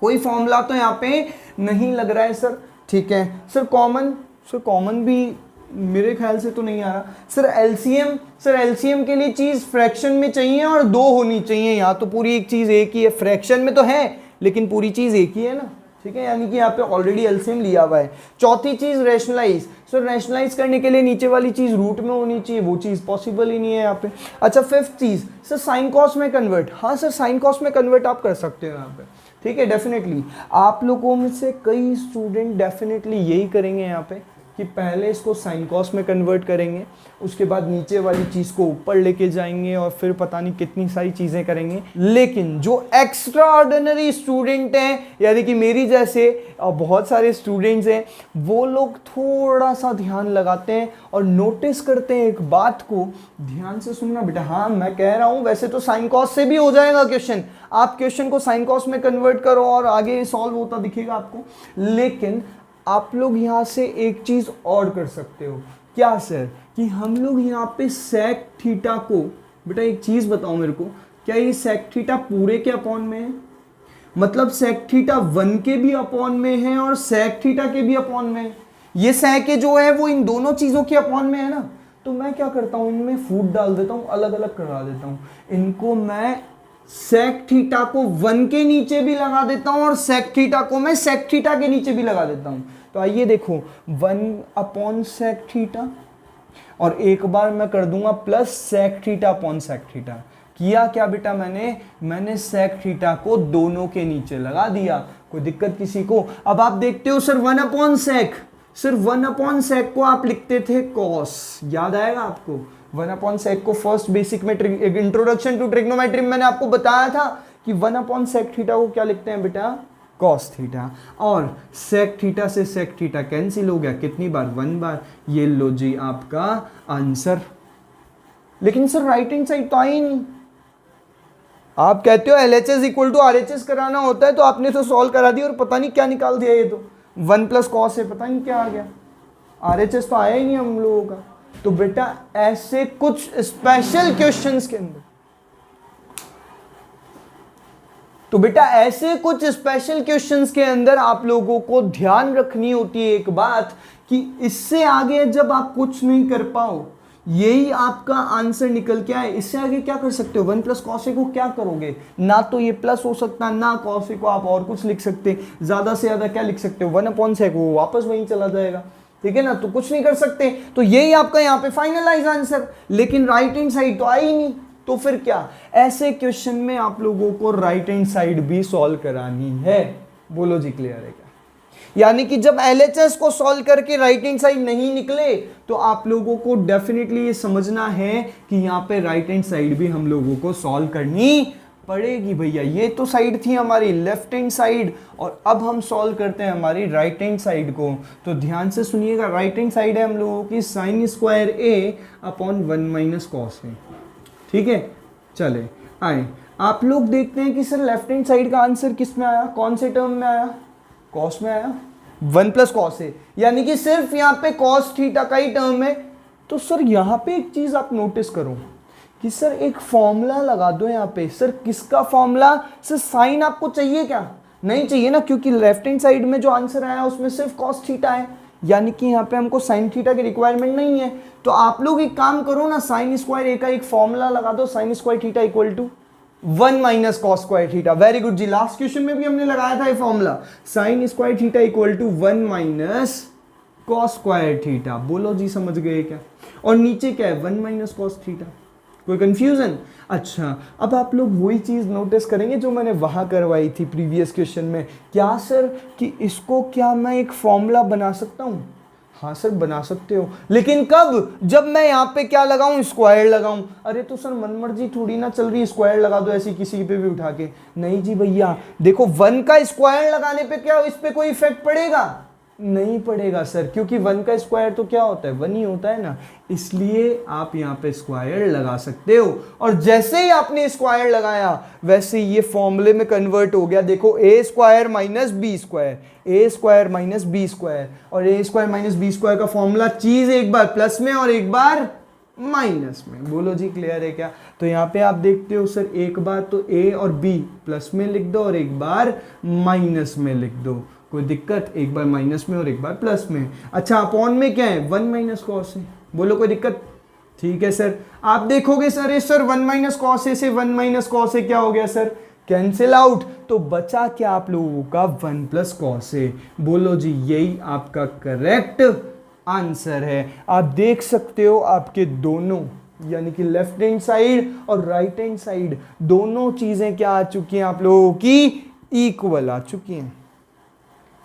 कोई फॉर्मूला तो यहाँ पे नहीं लग रहा है सर। ठीक है सर, कॉमन भी मेरे ख्याल से तो नहीं आ रहा। सर एलसीएम के लिए चीज फ्रैक्शन में चाहिए और 2 होनी चाहिए। यहाँ तो पूरी एक चीज एक ही है, फ्रैक्शन में तो है लेकिन पूरी चीज एक ही है ना। ठीक है, यानी कि यहाँ पे ऑलरेडी एलसीएम लिया हुआ है। चौथी चीज रेशनलाइज। सर रेशनलाइज करने के लिए नीचे वाली चीज रूट में होनी चाहिए, वो चीज पॉसिबल ही नहीं है यहाँ पे। अच्छा 5th चीज सर साइन कॉस में कन्वर्ट। हाँ सर साइन कॉस में कन्वर्ट आप कर सकते हो यहाँ पे। ठीक है, डेफिनेटली आप लोगों में से कई स्टूडेंट डेफिनेटली यही करेंगे यहाँ पे कि पहले इसको साइन कॉस में कन्वर्ट करेंगे, उसके बाद नीचे वाली चीज़ को ऊपर लेके जाएंगे और फिर पता नहीं कितनी सारी चीज़ें करेंगे। लेकिन जो एक्स्ट्रा ऑर्डिनरी स्टूडेंट हैं, यानी कि मेरी जैसे और बहुत सारे स्टूडेंट्स हैं, वो लोग थोड़ा सा ध्यान लगाते हैं और नोटिस करते हैं एक बात को। ध्यान से सुनना बेटा, हाँ मैं कह रहा हूँ वैसे तो साइन कॉस से भी हो जाएगा क्वेश्चन, आप क्वेश्चन को साइन कॉस में कन्वर्ट करो और आगे सॉल्व होता दिखेगा आपको। लेकिन आप लोग यहाँ से एक चीज और कर सकते हो। क्या सर? कि हम लोग यहाँ पे सेक थीटा को, बेटा एक चीज बताओ मेरे को, क्या ये सेक थीटा पूरे के अपॉन में है? मतलब सेक थीटा 1 के भी अपॉन में है और सेक थीटा के भी अपॉन में है। ये सेक जो है वो इन दोनों चीजों के अपॉन में है ना। तो मैं क्या करता हूँ, इनमें फूट डाल देता हूँ, अलग अलग करा देता हूँ इनको। मैं सेक थीटा को 1 के नीचे भी लगा देता हूं और सेक थीटा को मैं सेक थीटा के नीचे भी लगा देता हूं। तो आइए देखो 1 अपॉन सेक थीटा और एक बार मैं कर दूंगा plus sec theta upon sec theta. किया क्या बेटा मैंने सेक थीटा को दोनों के नीचे लगा दिया। कोई दिक्कत किसी को? अब आप देखते हो सर 1 अपॉन सेक, सिर्फ 1 अपॉन सेक को आप लिखते थे कॉस, याद आएगा आपको? 1 अपॉन सेक को फर्स्ट बेसिक में इंट्रोडक्शन टू ट्रिग्नोमेट्री में मैंने आपको बताया था कि 1 अपॉन सेक थीटा को क्या लिखते हैं बेटा? Cos theta. और सेक थीटा से सेक थीटा कैंसिल हो गया, कितनी बार? 1 बार। ये लो जी आपका आंसर। लेकिन सर राइट हैंड साइड तो आई नहीं। आप कहते हो LHS इक्वल टू RHS कराना होता है, तो आपने तो सॉल्व करा दिया और पता नहीं क्या निकाल दिया। ये तो 1 + cos है, पता नहीं क्या आ गया। RHS तो आया ही नहीं हम लोगों का। तो बेटा ऐसे कुछ स्पेशल क्वेश्चंस के अंदर, आप लोगों को ध्यान रखनी होती है एक बात कि इससे आगे जब आप कुछ नहीं कर पाओ, यही आपका आंसर निकल के आए, इससे आगे क्या कर सकते हो? 1 + cos को क्या करोगे? ना तो ये प्लस हो सकता है, ना cos को आप और कुछ लिख सकते, ज्यादा से ज्यादा क्या लिख सकते हो? 1 अपॉन सेक, वो वापस वहीं चला जाएगा। ठीक है ना, तो कुछ नहीं कर सकते। तो यही आपका यहाँ पे फाइनलाइज आंसर। लेकिन राइट हैंड साइड तो आई नहीं, तो फिर क्या? ऐसे क्वेश्चन में आप लोगों को राइट हैंड साइड भी सॉल्व करानी है। बोलो जी क्लियर है क्या? यानी कि जब LHS को सॉल्व करके राइट हैंड साइड नहीं निकले, तो आप लोगों को डेफिनेटली ये समझना है कि यहाँ पे राइट हैंड साइड भी हम लोगों को सॉल्व करनी पड़ेगी भैया। ये तो साइड थी हमारी लेफ्ट हैंड साइड, और अब हम सॉल्व करते हैं हमारी राइट हैंड साइड को। तो ध्यान से सुनिएगा, राइट हैंड साइड है हम लोगों की sin square A upon 1 - cos A। ठीक है, चले आए आप लोग देखते हैं कि सर लेफ्ट हैंड साइड का आंसर किस में आया, कौन से टर्म में आया, कॉस में आया, 1 प्लस कॉस है, यानी कि सिर्फ यहाँ पे कॉस थीटा का ही टर्म है। तो सर यहाँ पे एक चीज आप नोटिस करो कि सर एक फॉर्मूला लगा दो यहाँ पे। सर किसका फॉर्मूला? सर साइन आपको चाहिए क्या? नहीं चाहिए ना, क्योंकि लेफ्ट हैंड साइड में जो आंसर आया उसमें सिर्फ कॉस थीटा है, यानी कि यहाँ पे हमको साइन थीटा की रिक्वायरमेंट नहीं है। तो आप लोग एक काम करो ना, साइन स्क्वायर ए का एक फॉर्मूला लगा दो, sine square theta equal to 1 minus cos square theta. Very good जी, लास्ट क्वेश्चन में भी हमने लगाया था ये formula, sine square theta equal to 1 minus cos square theta. बोलो जी समझ गए क्या? और नीचे क्या है? 1 माइनस कॉस थीटा। कोई कंफ्यूजन? अच्छा, अब आप लोग वही चीज नोटिस करेंगे जो मैंने वहां करवाई थी प्रीवियस क्वेश्चन में। क्या सर कि इसको क्या मैं एक फॉर्मूला बना सकता हूं? हाँ सर बना सकते हो, लेकिन कब? जब मैं यहाँ पे क्या लगाऊं? स्क्वायर लगाऊं। अरे तो सर मनमर्जी थोड़ी ना चल रही, स्क्वायर लगा दो ऐसी किसी पे भी उठा के। नहीं जी भैया, देखो 1 का स्क्वायर लगाने पे क्या इस पे कोई इफेक्ट पड़ेगा? नहीं पड़ेगा सर, क्योंकि 1 का स्क्वायर तो क्या होता है? 1 ही होता है ना, इसलिए आप यहाँ पे स्क्वायर लगा सकते हो। और जैसे ही आपने स्क्वायर लगाया वैसे ये फॉर्मूले में कन्वर्ट हो गया। देखो ए square minus B square, A square minus B square, और ए स्क्वायर माइनस बी स्क्वायर का फॉर्मूला चीज एक बार प्लस में और एक बार माइनस में। बोलो जी क्लियर है क्या? तो यहाँ पे आप देखते हो सर, एक बार तो ए और बी प्लस में लिख दो और एक बार माइनस में लिख दो। कोई दिक्कत? एक बार माइनस में और एक बार प्लस में। अच्छा, अपॉन में क्या है? 1 माइनस कॉस है। बोलो कोई दिक्कत? ठीक है सर। आप देखोगे सर, सर 1 माइनस कॉस से 1 माइनस कॉस क्या हो गया सर? Cancel out. तो बचा क्या आप लोगों का? 1 प्लस कॉस है। बोलो जी यही आपका करेक्ट आंसर है। आप देख सकते हो आपके दोनों, यानी कि लेफ्ट हैंड साइड और राइट हैंड साइड दोनों चीजें क्या आ चुकी हैं आप लोगों की? इक्वल आ चुकी हैं।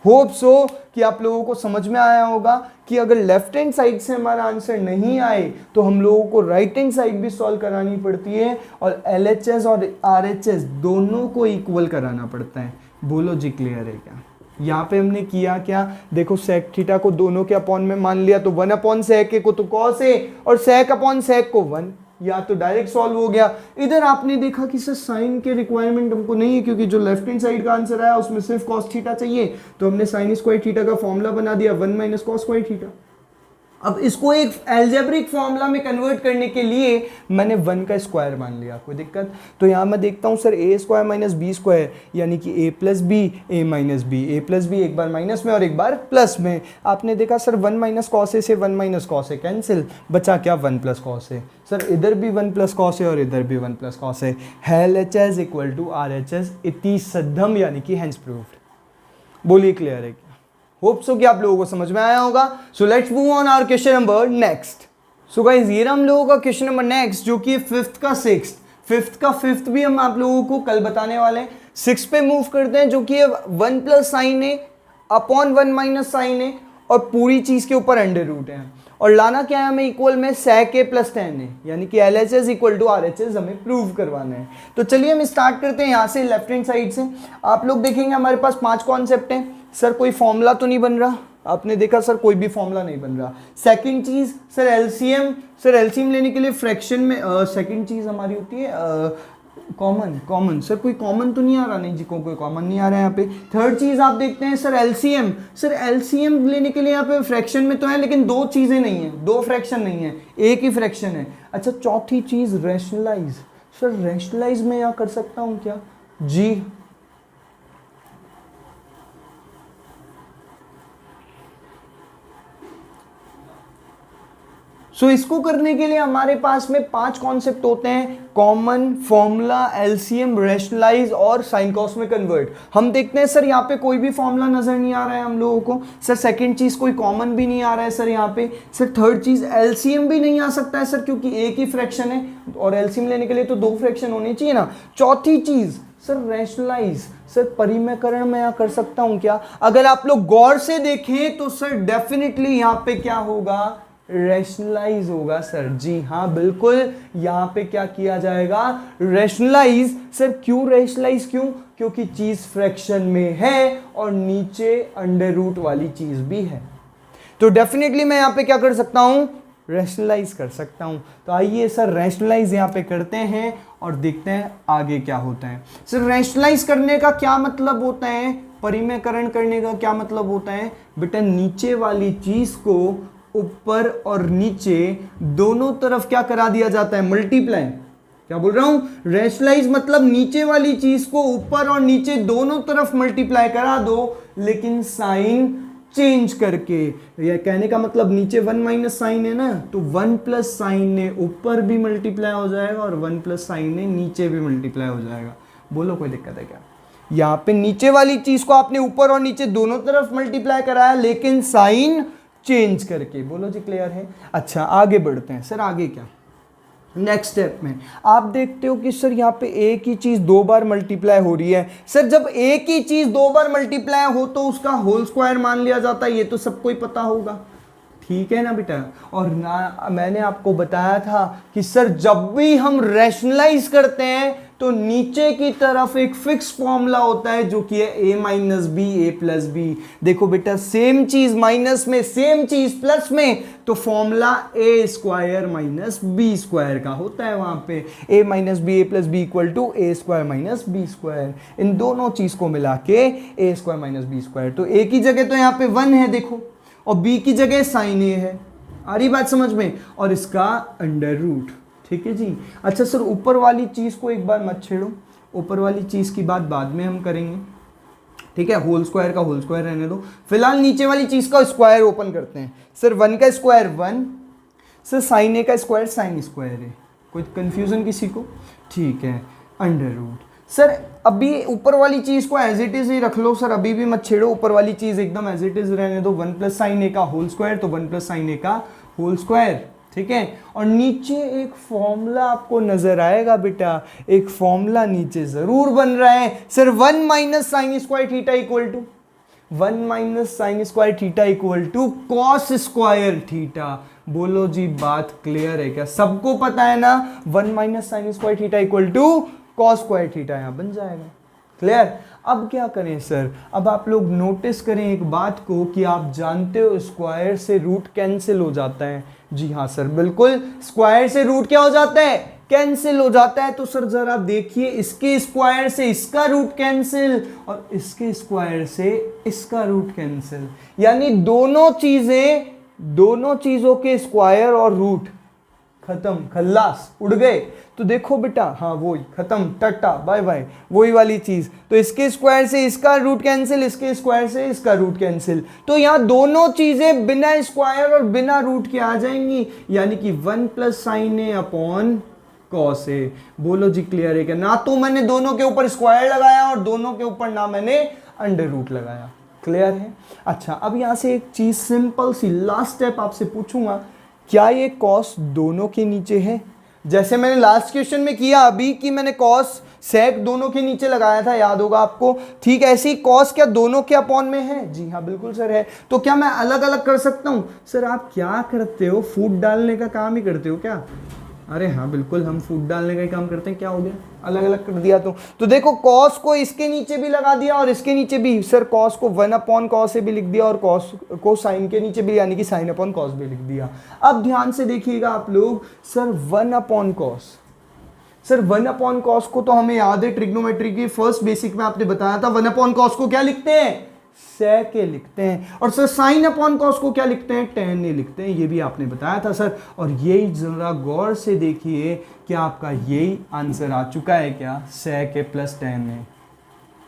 होप सो कि आप लोगों को समझ में आया होगा कि अगर लेफ्ट हैंड साइड से हमारा आंसर नहीं आए तो हम लोगों को राइट हैंड साइड भी सॉल्व करानी पड़ती है, और LHS और RHS दोनों को इक्वल कराना पड़ता है। बोलो जी क्लियर है क्या? यहाँ पे हमने किया क्या? देखो सेक थीटा को दोनों के अपॉन में मान लिया, तो 1 अपॉन सेक ए को तो कॉस ए, और सेक अपॉन सेक को 1, या तो डायरेक्ट सॉल्व हो गया। इधर आपने देखा कि सर साइन के रिक्वायरमेंट हमको नहीं है, क्योंकि जो लेफ्ट हैंड साइड का आंसर आया उसमें सिर्फ कॉस थीटा चाहिए, तो हमने साइन स्क्वायर थीटा का फॉर्मूला बना दिया 1 माइनस कॉस स्क्वायर थीटा। अब इसको एक एल्जेब्रिक फॉर्मूला में कन्वर्ट करने के लिए मैंने 1 का स्क्वायर मान लिया। कोई दिक्कत? तो यहाँ मैं देखता हूँ सर ए स्क्वायर माइनस बी स्क्वायर, यानी कि ए प्लस बी, ए माइनस बी, ए प्लस बी एक बार माइनस में और एक बार प्लस में। आपने देखा सर 1 माइनस कॉस ए से 1 माइनस कॉस ए कैंसिल, बचा क्या? 1 प्लस कॉस ए। सर इधर भी 1 प्लस कॉस ए और इधर भी 1 plus cos a. LHS equal to RHS इति सद्धम, यानी कि हेंस प्रूव्ड। बोलिए क्लियर है? होप सो कि आप लोगों को समझ में आया होगा। So let's move on our question number next. So guys ये हम लोगों का क्वेश्चन नंबर नेक्स्ट, जो कि 5th का 6th, 5th का 5th भी हम आप लोगों को कल बताने वाले हैं। 6 पे मूव करते हैं, जो कि 1 प्लस साइन है अपॉन 1 माइनस साइन है, और पूरी चीज के ऊपर अंडर रूट है, और लाना क्या है हमें? इक्वल में sec a प्लस tan है, यानी कि LHS इक्वल टू RHS हमें प्रूव करवाना है। तो चलिए हम स्टार्ट करते हैं यहाँ से लेफ्ट हैंड साइड से। आप लोग देखेंगे हमारे पास 5 कॉन्सेप्ट हैं। सर कोई फॉर्मूला तो नहीं बन रहा? आपने देखा सर कोई भी फॉर्मूला नहीं बन रहा। सेकंड चीज सर एलसीएम, सर एलसीएम लेने के लिए फ्रैक्शन में सेकंड चीज हमारी होती है कॉमन। सर कोई कॉमन तो नहीं आ रहा? नहीं जी, कोई कॉमन नहीं आ रहा है यहाँ पे। थर्ड चीज आप देखते हैं सर एलसीएम, सर एलसीएम लेने के लिए यहाँ पे फ्रैक्शन में तो है, लेकिन 2 चीजें नहीं है, 2 फ्रैक्शन नहीं है, एक ही फ्रैक्शन है। अच्छा, चौथी चीज रैशनलाइज। सर रैशनलाइज में यहाँ कर सकता हूँ क्या? जी सो इसको करने के लिए हमारे पास में 5 कॉन्सेप्ट होते हैं: कॉमन, फॉर्मूला, एलसीएम, रैशनलाइज और साइन कॉस में कन्वर्ट। हम देखते हैं सर यहाँ पे कोई भी फॉर्मूला नजर नहीं आ रहा है हम लोगों को। सर सेकंड चीज कोई कॉमन भी नहीं आ रहा है सर यहाँ पे। सर थर्ड चीज एलसीएम भी नहीं आ सकता है सर, क्योंकि एक ही फ्रैक्शन है, और एलसीएम लेने के लिए तो 2 फ्रैक्शन होने चाहिए ना। चौथी चीज सर रैशनलाइज, सर परिमेयकरण में यहाँ कर सकता हूँ क्या? अगर आप लोग गौर से देखें तो सर डेफिनेटली यहाँ पे क्या होगा? रैशनलाइज होगा सर। जी हाँ बिल्कुल, यहाँ पे क्या किया जाएगा? रैशनलाइज। सर क्यों रैशनलाइज? क्योंकि चीज फ्रैक्शन में है और नीचे अंडर रूट वाली चीज भी है। तो डेफिनेटली मैं यहाँ पे क्या कर सकता हूं? रैशनलाइज कर सकता हूँ। तो आइए सर रैशनलाइज यहाँ पे करते हैं और देखते हैं आगे क्या होता है। सर रैशनलाइज करने का क्या मतलब होता है, परिमेयकरण करने का क्या मतलब होता है बेटा, नीचे वाली चीज को ऊपर और नीचे दोनों तरफ क्या करा दिया जाता है, मल्टीप्लाई। क्या बोल रहा हूं, रैशनलाइज मतलब नीचे वाली चीज को ऊपर और नीचे दोनों तरफ मल्टीप्लाई करा दो, लेकिन साइन चेंज करके। यह कहने का मतलब नीचे 1 माइनस साइन है ना, तो 1 प्लस साइन ने ऊपर भी मल्टीप्लाई हो जाएगा और 1 प्लस साइन ने नीचे भी मल्टीप्लाई हो जाएगा। बोलो कोई दिक्कत है क्या? यहाँ पे नीचे वाली चीज को आपने ऊपर और नीचे दोनों तरफ मल्टीप्लाई कराया, लेकिन साइन चेंज करके। बोलो जी क्लियर है? अच्छा आगे बढ़ते हैं। सर आगे क्या, नेक्स्ट स्टेप में आप देखते हो कि सर यहाँ पे एक ही चीज 2 बार मल्टीप्लाई हो रही है। सर जब एक ही चीज 2 बार मल्टीप्लाई हो तो उसका होल स्क्वायर मान लिया जाता है, ये तो सबको ही पता होगा, ठीक है ना बेटा। और ना मैंने आपको बताया था कि सर जब भी हम रैशनलाइज करते हैं तो नीचे की तरफ एक फिक्स फॉर्मूला होता है जो कि है a minus B A plus b. देखो बेटा सेम चीज माइनस में, सेम चीज प्लस में, तो formula A square minus B square का होता है। वहां पे a minus B A plus B equal to A square minus B square. इन दोनों चीज को मिला के A square minus B square. तो ए की जगह तो यहाँ पे 1 है देखो, और b की जगह साइन ए है। आ रही बात समझ में? और इसका अंडर रूट, ठीक है जी। अच्छा सर ऊपर वाली चीज को एक बार मत छेड़ो, ऊपर वाली चीज की बात बाद में हम करेंगे, ठीक है। होल स्क्वायर का होल स्क्वायर रहने दो, फिलहाल नीचे वाली चीज का स्क्वायर ओपन करते हैं। सर 1 का स्क्वायर 1, सर साइन ए का स्क्वायर साइन स्क्वायर है। कोई कंफ्यूजन किसी को? ठीक है, अंडर रूट। सर अभी ऊपर वाली चीज को एज इट इज ही रख लो सर, अभी भी मत छेड़ो, ऊपर वाली चीज एकदम एज इट इज रहने दो। 1 प्लस साइन ए का होल स्क्वायर, तो 1 प्लस साइन ए का होल स्क्वायर, ठीक है। और नीचे एक फॉर्मूला आपको नजर आएगा बेटा, एक फॉर्मूला नीचे जरूर बन रहा है। Sir 1 minus sine square theta equal to 1 minus sine square theta equal to cos square theta. बोलो जी बात क्लियर है क्या? सबको पता है ना 1 minus sine square theta equal to cos square theta, यहां बन जाएगा। क्लियर? अब क्या करें सर, अब आप लोग नोटिस करें एक बात को कि आप जानते हो स्क्वायर से रूट कैंसिल हो जाता है। जी हाँ सर बिल्कुल, स्क्वायर से रूट क्या हो जाता है? कैंसिल हो जाता है। तो सर जरा देखिए, इसके स्क्वायर से इसका रूट कैंसिल और इसके स्क्वायर से इसका रूट कैंसिल, यानी दोनों चीजों के स्क्वायर और रूट खत्म, खल्लास, उड़ गए। तो देखो बेटा, हाँ वही खत्म, टाटा बाय बाय, वही वाली चीज। तो इसके स्क्वायर से इसका रूट कैंसिल, इसके स्क्वायर से इसका रूट कैंसिल। तो यहाँ दोनों चीजें बिना स्क्वायर और बिना रूट के आ जाएंगी, यानी कि 1 plus sine A upon cos A. बोलो जी क्लियर है क्या? ना तो मैंने दोनों के ऊपर स्क्वायर लगाया और दोनों के ऊपर ना मैंने अंडर रूट लगाया। क्लियर है? अच्छा अब यहाँ से एक चीज सिंपल सी लास्ट स्टेप आपसे पूछूंगा, क्या ये कॉस दोनों के नीचे है? जैसे मैंने लास्ट क्वेश्चन में किया अभी कि मैंने कॉस सेक दोनों के नीचे लगाया था, याद होगा आपको। ठीक ऐसे ही कॉस क्या दोनों के अपॉन में है? जी हाँ बिल्कुल सर है। तो क्या मैं अलग अलग कर सकता हूं? सर आप क्या करते हो, फूट डालने का काम ही करते हो क्या? अरे हाँ बिल्कुल, हम फूट डालने का ही काम करते हैं। क्या हो गया, अलग अलग कर दिया तो देखो कॉस को इसके नीचे भी लगा दिया और इसके नीचे भी। सर कॉस को 1 अपॉन कॉस से भी लिख दिया और कॉस को साइन के नीचे भी, यानी कि साइन अपॉन कॉस भी लिख दिया। अब ध्यान से देखिएगा आप लोग, sir 1 upon cos, sir 1 upon cos को तो हमें याद है ट्रिग्नोमेट्री की फर्स्ट बेसिक में आपने बताया था, 1 अपॉन कॉस को क्या लिखते हैं? सेक के लिखते हैं। और सर साइन अपॉन कॉस को क्या लिखते हैं? टेन ए लिखते हैं, ये भी आपने बताया था सर। और यही जरा गौर से देखिए कि आपका यही आंसर आ चुका है क्या? Sec A plus ten A.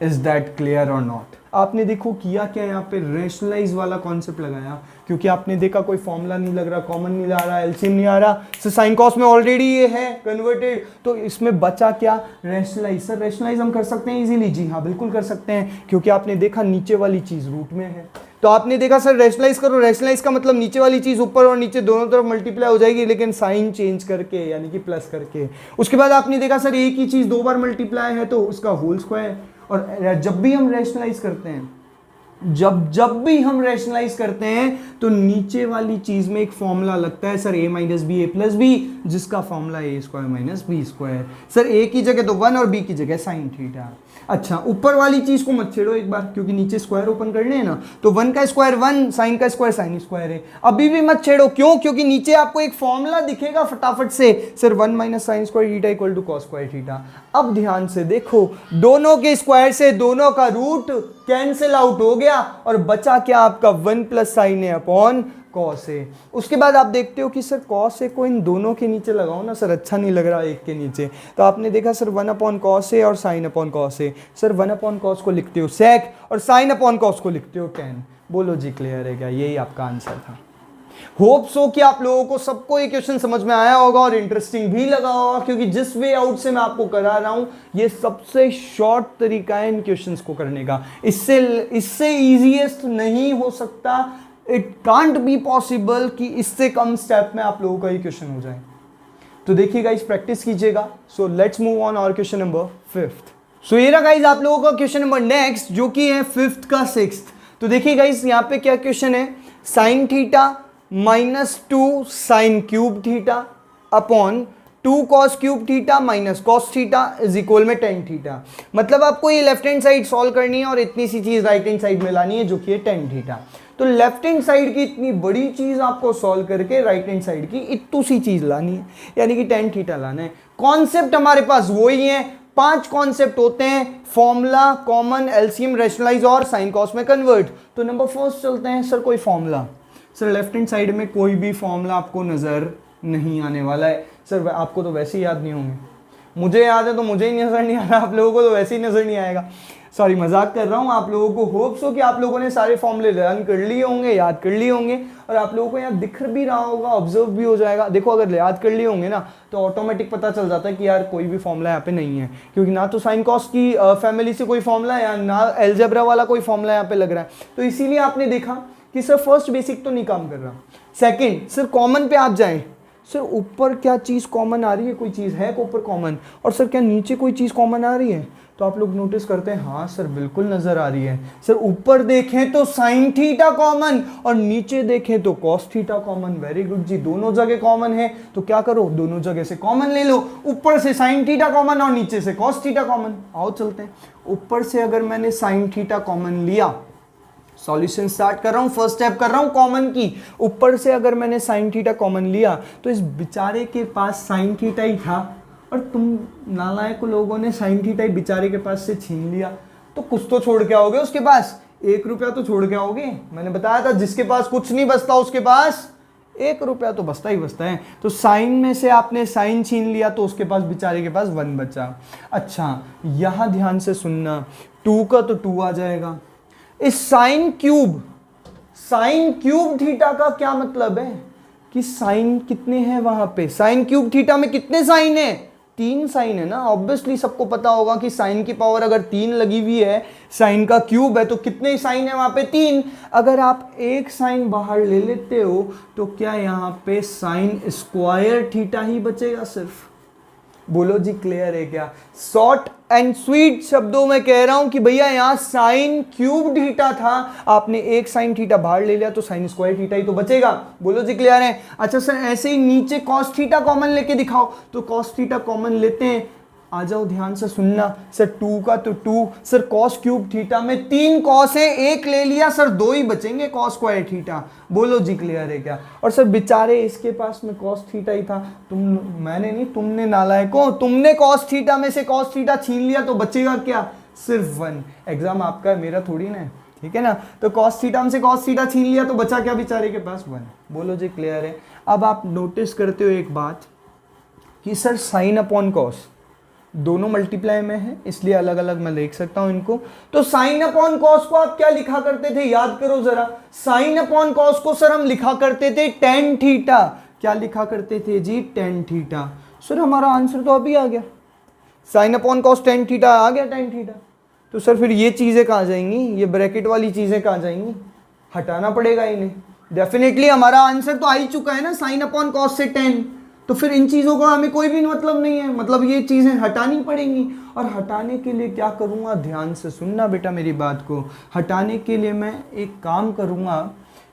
Is that clear और नॉट? आपने देखो किया क्या, यहाँ पे रेशनलाइज वाला कॉन्सेप्ट लगाया, क्योंकि आपने देखा कोई फॉर्मूला नहीं लग रहा, कॉमन नहीं आ रहा, एलसीएम नहीं आ रहा। सर साइन कॉस में ऑलरेडी ये है कन्वर्टेड, तो इसमें बचा क्या? रेशनलाइज। सर रेशनलाइज हम कर सकते हैं इजीली? जी हाँ बिल्कुल कर सकते हैं, क्योंकि आपने देखा नीचे वाली चीज रूट में है। तो आपने देखा सर रेशनलाइज करो, रेशनलाइज का मतलब नीचे वाली चीज ऊपर और नीचे दोनों तरफ मल्टीप्लाई हो जाएगी, लेकिन साइन चेंज करके, यानी कि प्लस करके। उसके बाद आपने देखा सर एक ही चीज 2 बार मल्टीप्लाई है तो उसका होल स्क्वायर। और जब भी हम रेशनलाइज करते हैं जब भी हम रैशनलाइज करते हैं तो नीचे वाली चीज में एक फॉर्मूला लगता है sir a minus B A plus B, जिसका formula A square minus B square. Sir A की जगह तो 1 और बी की जगह साइन थीटा। अच्छा, ऊपर वाली चीज को मत छेड़ो एक बार, क्योंकि नीचे स्क्वायर ओपन करने हैं ना, तो 1 का स्क्वायर 1, साइन का स्क्वायर साइन स्क्वायर है। अभी भी मत छेड़ो, क्यों? क्योंकि नीचे आपको एक फॉर्मूला दिखेगा फटाफट से, sir 1 minus sine square theta equal to cos square theta. अब ध्यान से देखो, दोनों के स्क्वायर से दोनों का रूट कैंसिल आउट हो गया और बचा क्या आपका 1 plus sine A upon cos A. उसके बाद आप देखते हो कि सर कॉस ए को इन दोनों के नीचे लगाओ ना, सर अच्छा नहीं लग रहा एक के नीचे, तो आपने देखा सर 1 अपॉन कॉस ए और sign upon cos A. Sir 1 upon cos को लिखते हो सेक और साइन अपॉन कॉस को लिखते हो टेन। बोलो जी क्लियर है क्या? यही आपका आंसर था। होप सो कि आप लोगों को सबको ये क्वेश्चन समझ में आया होगा और इंटरेस्टिंग भी लगा होगा, क्योंकि जिस वे आउट से मैं आपको करा रहा हूं ये सबसे शॉर्ट तरीका है इन क्वेश्चंस को करने का। इससे इजीएस्ट नहीं हो सकता, इट कांट बी पॉसिबल कि इससे कम स्टेप में आप लोगों का ये क्वेश्चन हो जाए। तो देखिए गाइस, प्रैक्टिस कीजिएगा। सो लेट्स मूव ऑन और क्वेश्चन नंबर 5th। सो ये रहा गाइस आप लोगों का क्वेश्चन नंबर नेक्स्ट, जो कि है 5th का 6th। तो देखिए गाइस, यहाँ पे क्या क्वेश्चन है, sine theta minus 2 sine cube theta upon 2 cos cube theta minus cos theta is equal में टेन थीटा। मतलब आपको ये लेफ्ट हैंड साइड सॉल्व करनी है और इतनी सी चीज राइट हैंड साइड में लानी है, जो कि है टेन थीटा। तो लेफ्ट हैंड साइड की इतनी बड़ी चीज आपको सॉल्व करके राइट हैंड साइड की इतनी सी चीज लानी है, यानी कि टेन थीटा लाना है। कॉन्सेप्ट हमारे पास वही है, 5 कॉन्सेप्ट होते हैं, फॉर्मूला, कॉमन, एलसीएम, रैशनलाइज और साइन कॉस में कन्वर्ट। तो नंबर फर्स्ट चलते हैं। सर कोई formula, sir left hand side में कोई भी फॉर्मूला आपको नजर नहीं आने वाला है। सर आपको तो वैसे ही याद नहीं होंगे, मुझे याद है तो मुझे ही नजर नहीं आ रहा, आप लोगों को तो वैसे ही नजर नहीं आएगा। सॉरी, मजाक कर रहा हूँ। आप लोगों को होप्स हो कि आप लोगों ने सारे फॉर्मूले लर्न कर लिए होंगे, याद कर लिए होंगे, और आप लोगों को यहाँ दिख भी रहा होगा, ऑब्जर्व भी हो जाएगा। देखो, अगर याद कर लिए होंगे ना तो ऑटोमेटिक पता चल जाता है कि यार कोई भी फॉर्मूला यहाँ पे नहीं है, क्योंकि ना तो साइन कॉस की फैमिली से कोई फॉर्मूला है, ना एलजेब्रा वाला कोई फॉर्मूला यहाँ पे लग रहा है। तो इसीलिए आपने देखा कि सर फर्स्ट बेसिक तो नहीं काम कर रहा। सेकंड, सर कॉमन पे आप जाएं, सर ऊपर क्या चीज़ कॉमन आ रही है, कोई चीज़ है ऊपर कॉमन, और सर क्या नीचे कोई चीज़ कॉमन आ रही है? तो आप लोग नोटिस करते हैं, हाँ सर बिल्कुल नजर आ रही है। सर ऊपर देखें तो साइन थीटा कॉमन और नीचे देखें तो cos theta common. Very good ji, दोनों जगह कॉमन है, तो क्या करो, दोनों जगह से कॉमन ले लो। ऊपर से साइन थीटा कॉमन और नीचे से कॉस थीटा कॉमन। आओ चलते हैं, ऊपर से अगर मैंने साइन थीटा कॉमन लिया, सॉल्यूशन स्टार्ट कर रहा हूं, फर्स्ट स्टेप कर रहा हूं कॉमन की। ऊपर से अगर मैंने साइन थीटा कॉमन लिया तो इस बेचारे के पास साइन थीटा ही था, और तुम नालायक लोगों ने साइन थीटा ही बेचारे के पास से छीन लिया, तो कुछ तो छोड़ के आओगे उसके पास, 1 रुपया तो छोड़ के आओगे। मैंने बताया था जिसके पास कुछ नहीं बचता उसके पास 1 रुपया तो बचता ही बचता है। तो साइन में से आपने साइन छीन लिया तो उसके पास बेचारे के पास 1 बचा। अच्छा, यहां ध्यान से सुनना, 2 का तो 2 आ जाएगा। इस साइन क्यूब थीटा का क्या मतलब है कि साइन कितने हैं वहां पे, साइन क्यूब थीटा में कितने साइन है? 3 साइन है ना। ऑब्वियसली सबको पता होगा कि साइन की पावर अगर 3 लगी हुई है, साइन का क्यूब है, तो कितने साइन है वहां पे? 3। अगर आप एक साइन बाहर ले लेते हो तो क्या यहाँ पे साइन स्क्वायर थीटा ही बचेगा सिर्फ? बोलो जी क्लियर है क्या? शॉर्ट एंड स्वीट शब्दों में कह रहा हूं कि भैया यहाँ साइन क्यूब थीटा था, आपने एक साइन थीटा बाहर ले लिया तो साइन स्क्वायर थीटा ही तो बचेगा। बोलो जी क्लियर है? अच्छा सर, ऐसे ही नीचे कॉस थीटा कॉमन लेके दिखाओ, तो कॉस थीटा कॉमन लेते हैं, आ जाओ ध्यान से सुनना। सर 2 का तो 2, सर कॉस क्यूब थीटा में 3 कॉस है, 1 ले लिया, सर 2 ही बचेंगे कॉस स्क्वायर थीटा। बोलो जी क्लियर है क्या? और सर बेचारे इसके पास में कॉस थीटा ही था, मैंने नहीं, तुमने नालायकों, तुमने कॉस थीटा में से कॉस थीटा छीन लिया, तो बचेगा क्या? सिर्फ 1। एग्जाम आपका है, मेरा थोड़ी ना है, ठीक है ना। तो कॉस थीटा में से कॉस थीटा छीन लिया तो बचा क्या बेचारे के पास? 1। बोलो जी क्लियर है? अब आप नोटिस करते हो एक बात कि सर साइन अपॉन कॉस दोनों मल्टीप्लाई में है, इसलिए अलग अलग मैं लिख सकता हूं इनको। तो साइन अपॉन कॉस को आप क्या लिखा करते थे, याद करो जरा। साइन अपॉन कॉस को सर हम लिखा करते थे टेन थीटा। क्या लिखा करते थे जी? Tan theta. सर हमारा आंसर तो अभी आ गया, sine upon cos tan theta आ गया, टेन थीटा। तो सर फिर ये चीजें कहाँ जाएंगी, ये ब्रैकेट वाली चीजें कहाँ जाएंगी? हटाना पड़ेगा इन्हें। डेफिनेटली हमारा आंसर तो आ ही चुका है ना, साइन अपॉन कॉस से 10। तो फिर इन चीज़ों का हमें कोई भी मतलब नहीं है, मतलब ये चीज़ें हटानी पड़ेंगी। और हटाने के लिए क्या करूँगा, ध्यान से सुनना बेटा मेरी बात को। हटाने के लिए मैं एक काम करूँगा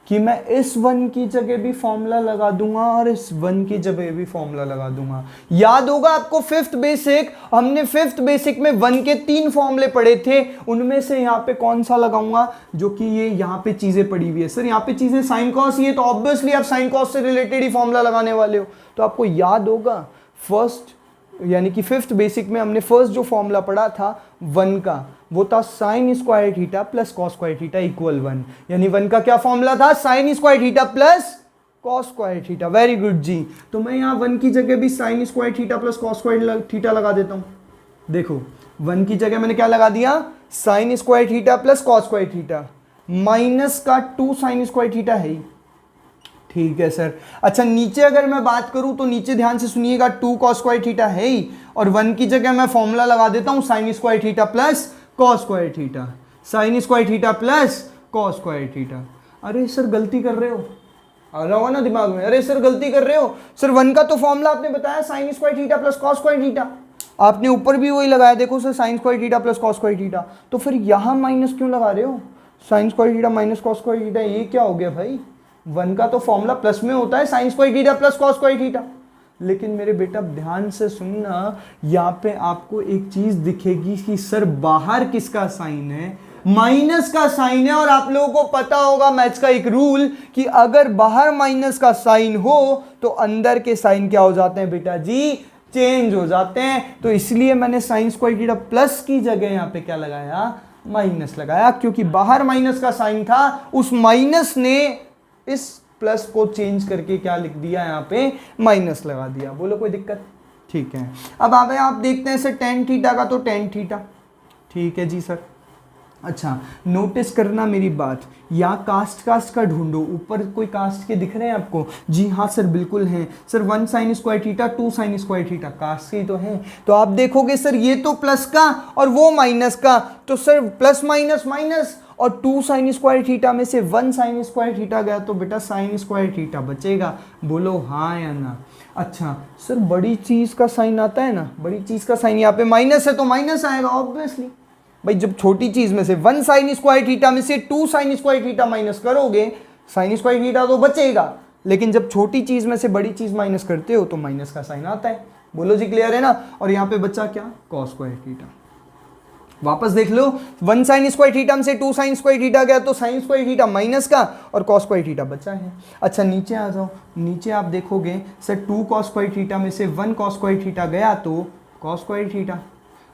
कि मैं इस 1 की जगह भी फॉर्मूला लगा दूंगा और इस 1 की जगह भी फॉर्मूला लगा दूंगा। याद होगा आपको 5th बेसिक, हमने 5th बेसिक में 1 के 3 फॉर्मूले पढ़े थे, उनमें से यहाँ पे कौन सा लगाऊंगा, जो कि ये यहाँ पे चीजें पड़ी हुई है। सर यहाँ पे चीजें साइन कॉस, ये तो ऑब्वियसली आप साइन कॉस से रिलेटेड ही फॉर्मूला लगाने वाले हो। तो आपको याद होगा फर्स्ट यानी कि 5th बेसिक में हमने फर्स्ट जो फॉर्मूला पढ़ा था 1 का, वो था sine square theta plus cos square theta equal 1। यानी 1 का क्या फॉर्मूला था, sine square theta plus cos square theta. Very good ji. तो मैं यहाँ 1 की जगह भी sine square theta plus cos square theta लगा देता हूँ। देखो 1 की जगह मैंने क्या लगा दिया, sign square theta plus cos square theta, minus का 2 साइन स्क्वायर थीटा है ही। ठीक है सर। अच्छा नीचे अगर मैं बात करूं तो नीचे ध्यान से सुनिएगा, 2 कॉस स्क्वायर थीटा है ही, और 1 की जगह मैं फॉर्मूला लगा देता हूं sign square theta plus cos square theta, sine square theta plus cos square theta. अरे सर गलती कर रहे हो, आ रहा होगा ना दिमाग में, अरे सर गलती कर रहे हो सर, 1 का तो फॉर्मूला आपने बताया sign square theta plus cos square theta, आपने ऊपर भी वही लगाया, देखो sir sine square theta plus cos square theta, तो फिर यहाँ माइनस क्यों लगा रहे हो, sign square theta minus cos square theta, ये क्या हो गया भाई। 1 का तो फॉर्मूला प्लस में होता है, sine square theta plus cos square theta. लेकिन मेरे बेटा ध्यान से सुनना, यहाँ पे आपको एक चीज दिखेगी कि सर बाहर किसका साइन है, माइनस का साइन है। और आप लोगों को पता होगा मैथ्स का एक रूल कि अगर बाहर माइनस का साइन हो तो अंदर के साइन क्या हो जाते हैं बेटा जी, चेंज हो जाते हैं। तो इसलिए मैंने साइन स्क्वायर थीटा प्लस की जगह यहाँ पे क्या लगाया, माइनस लगाया, क्योंकि बाहर माइनस का साइन था, उस माइनस ने इस प्लस को चेंज करके क्या लिख दिया, यहाँ पे माइनस लगा दिया। बोलो कोई दिक्कत। ठीक है, अब आप देखते हैं सर टेन थीटा का तो टेन थीटा, ठीक है जी सर। अच्छा नोटिस करना मेरी बात, यहाँ कास्ट का ढूंढो, ऊपर कोई कास्ट के दिख रहे हैं आपको, जी हाँ सर बिल्कुल हैं sir. 1 sine square theta 2 sine square theta कास्ट के तो हैं। तो आप देखोगे सर ये तो प्लस का और वो माइनस का, तो सर प्लस माइनस माइनस, और 2 साइन स्क्वायर थीटा में से 1 साइन स्क्वायर थीटा गया तो बेटा साइन स्क्वायर थीटा बचेगा। बोलो हाँ या ना। अच्छा सर बड़ी चीज़ का साइन आता है ना, बड़ी चीज़ का साइन यहाँ पे माइनस है तो माइनस आएगा ऑब्वियसली भाई। जब छोटी चीज़ में से 1 साइन स्क्वायर थीटा में से 2 साइन स्क्वायर थीटा माइनस करोगे, साइन स्क्वायर थीटा तो बचेगा, लेकिन जब छोटी चीज़ में से बड़ी चीज़ माइनस करते हो तो माइनस का साइन आता है। बोलो जी क्लियर है ना। और यहाँ पे बचा क्या, कॉस स्क्वायर थीटा। वापस देख लो, 1 साइन स्क्वायर थीटा में से 2 साइन स्क्वायर थीटा गया तो साइन स्क्वायर थीटा माइनस का और कॉस स्क्वायर थीटा बचा है। अच्छा नीचे आ जाओ, नीचे आप देखोगे सर 2 कॉस स्क्वायर थीटा में से 1 कॉस स्क्वायर थीटा गया तो कॉस स्क्वायर थीटा,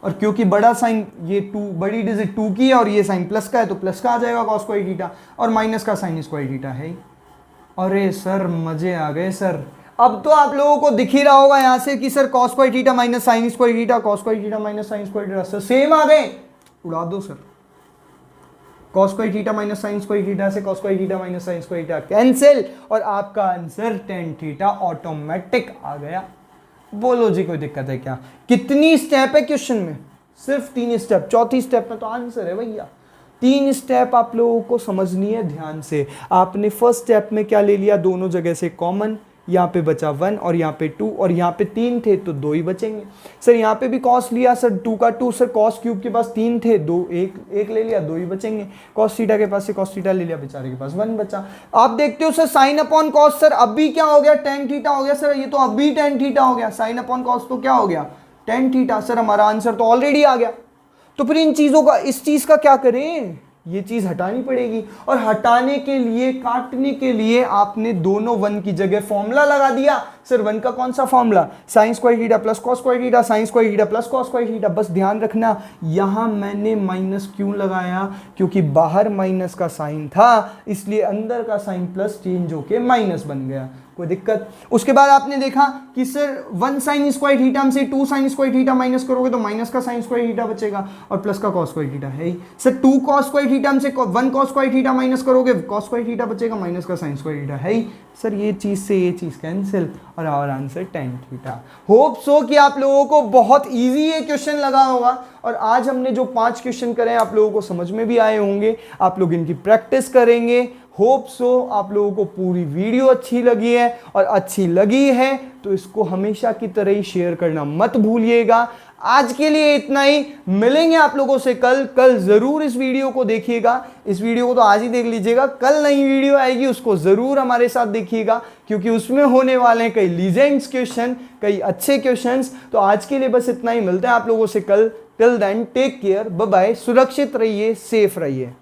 और क्योंकि बड़ा साइन ये 2 बड़ी डिजिट 2 की है और ये साइन प्लस का है तो प्लस का आ जाएगा कॉस स्क्वायर थीटा, और माइनस का साइन स्क्वायर थीटा है। अरे सर मजे आ गए सर। अब तो आप लोगों को दिख ही रहा होगा यहाँ से कि sir cos square theta minus sine square theta, cos square theta minus sine square theta, sir same आ गए, उड़ा दो sir. Cos square theta minus sine square theta से cos square theta minus sine square theta cancel, और आपका answer tan theta automatic आ गया। बोलो जी कोई दिक्कत है क्या। कितनी स्टेप है क्वेश्चन में, सिर्फ 3 स्टेप, चौथी स्टेप में तो आंसर है भैया। 3 स्टेप आप लोगों को समझनी है ध्यान से। आपने फर्स्ट स्टेप में क्या ले लिया, दोनों जगह से कॉमन, यहाँ पे बचा 1 और यहाँ पे 2, और यहाँ पे 3 थे तो 2 ही बचेंगे। सर यहाँ पे भी कॉस लिया सर 2 का 2, सर कॉस क्यूब के पास 3 थे, 2 एक ले लिया, 2 ही बचेंगे। कॉस थीटा के पास से कॉस थीटा ले लिया, बेचारे के पास 1 बचा। आप देखते हो sir sign upon cos, sir अभी क्या हो गया, टेन थीटा हो गया सर, ये तो अभी टेन थीटा हो गया। साइन अपॉन कॉस तो क्या हो गया, टेन थीटा। सर हमारा आंसर तो ऑलरेडी आ गया। तो फिर इन चीज़ों का, इस चीज़ का क्या करें, ये चीज हटानी पड़ेगी, और हटाने के लिए, काटने के लिए आपने दोनों 1 की जगह फॉर्मूला लगा दिया। सर 1 का कौन सा formula, sine square theta plus cos square theta, sine square theta plus cos square theta. बस ध्यान रखना यहां मैंने माइनस क्यों लगाया, क्योंकि बाहर माइनस का साइन था, इसलिए अंदर का साइन प्लस चेंज होके माइनस बन गया। कोई दिक्कत। उसके बाद आपने देखा कि सर 1 साइन स्क्वायर थीटा में से 2 साइन स्क्वायर थीटा माइनस करोगे तो माइनस का साइन स्क्वायर थीटा बचेगा, और प्लस का कॉस स्क्वायर थीटा है ही। सर 2 कॉस स्क्वायर थीटा में से 1 कॉस स्क्वायर थीटा माइनस करोगे, कॉस स्क्वायर थीटा बचेगा, माइनस का साइन स्क्वायर थीटा है ही। सर ये चीज से ये चीज कैंसिल, और our answer tan theta. Hope so कि आप लोगों को बहुत इजी ये क्वेश्चन लगा होगा, और आज हमने जो 5 क्वेश्चन करे आप लोगों को समझ में भी आए होंगे। आप लोग इनकी प्रैक्टिस करेंगे। होप सो आप लोगों को पूरी वीडियो अच्छी लगी है, और अच्छी लगी है तो इसको हमेशा की तरह ही शेयर करना मत भूलिएगा। आज के लिए इतना ही, मिलेंगे आप लोगों से कल जरूर इस वीडियो को देखिएगा। इस वीडियो को तो आज ही देख लीजिएगा, कल नई वीडियो आएगी उसको जरूर हमारे साथ देखिएगा, क्योंकि उसमें होने वाले हैं कई लीजेंड्स क्वेश्चन, कई अच्छे क्वेश्चंस। तो आज के लिए बस इतना ही, मिलते हैं आप लोगों से कल। Till then take care, bye bye, सुरक्षित रहिए, सेफ रहिए।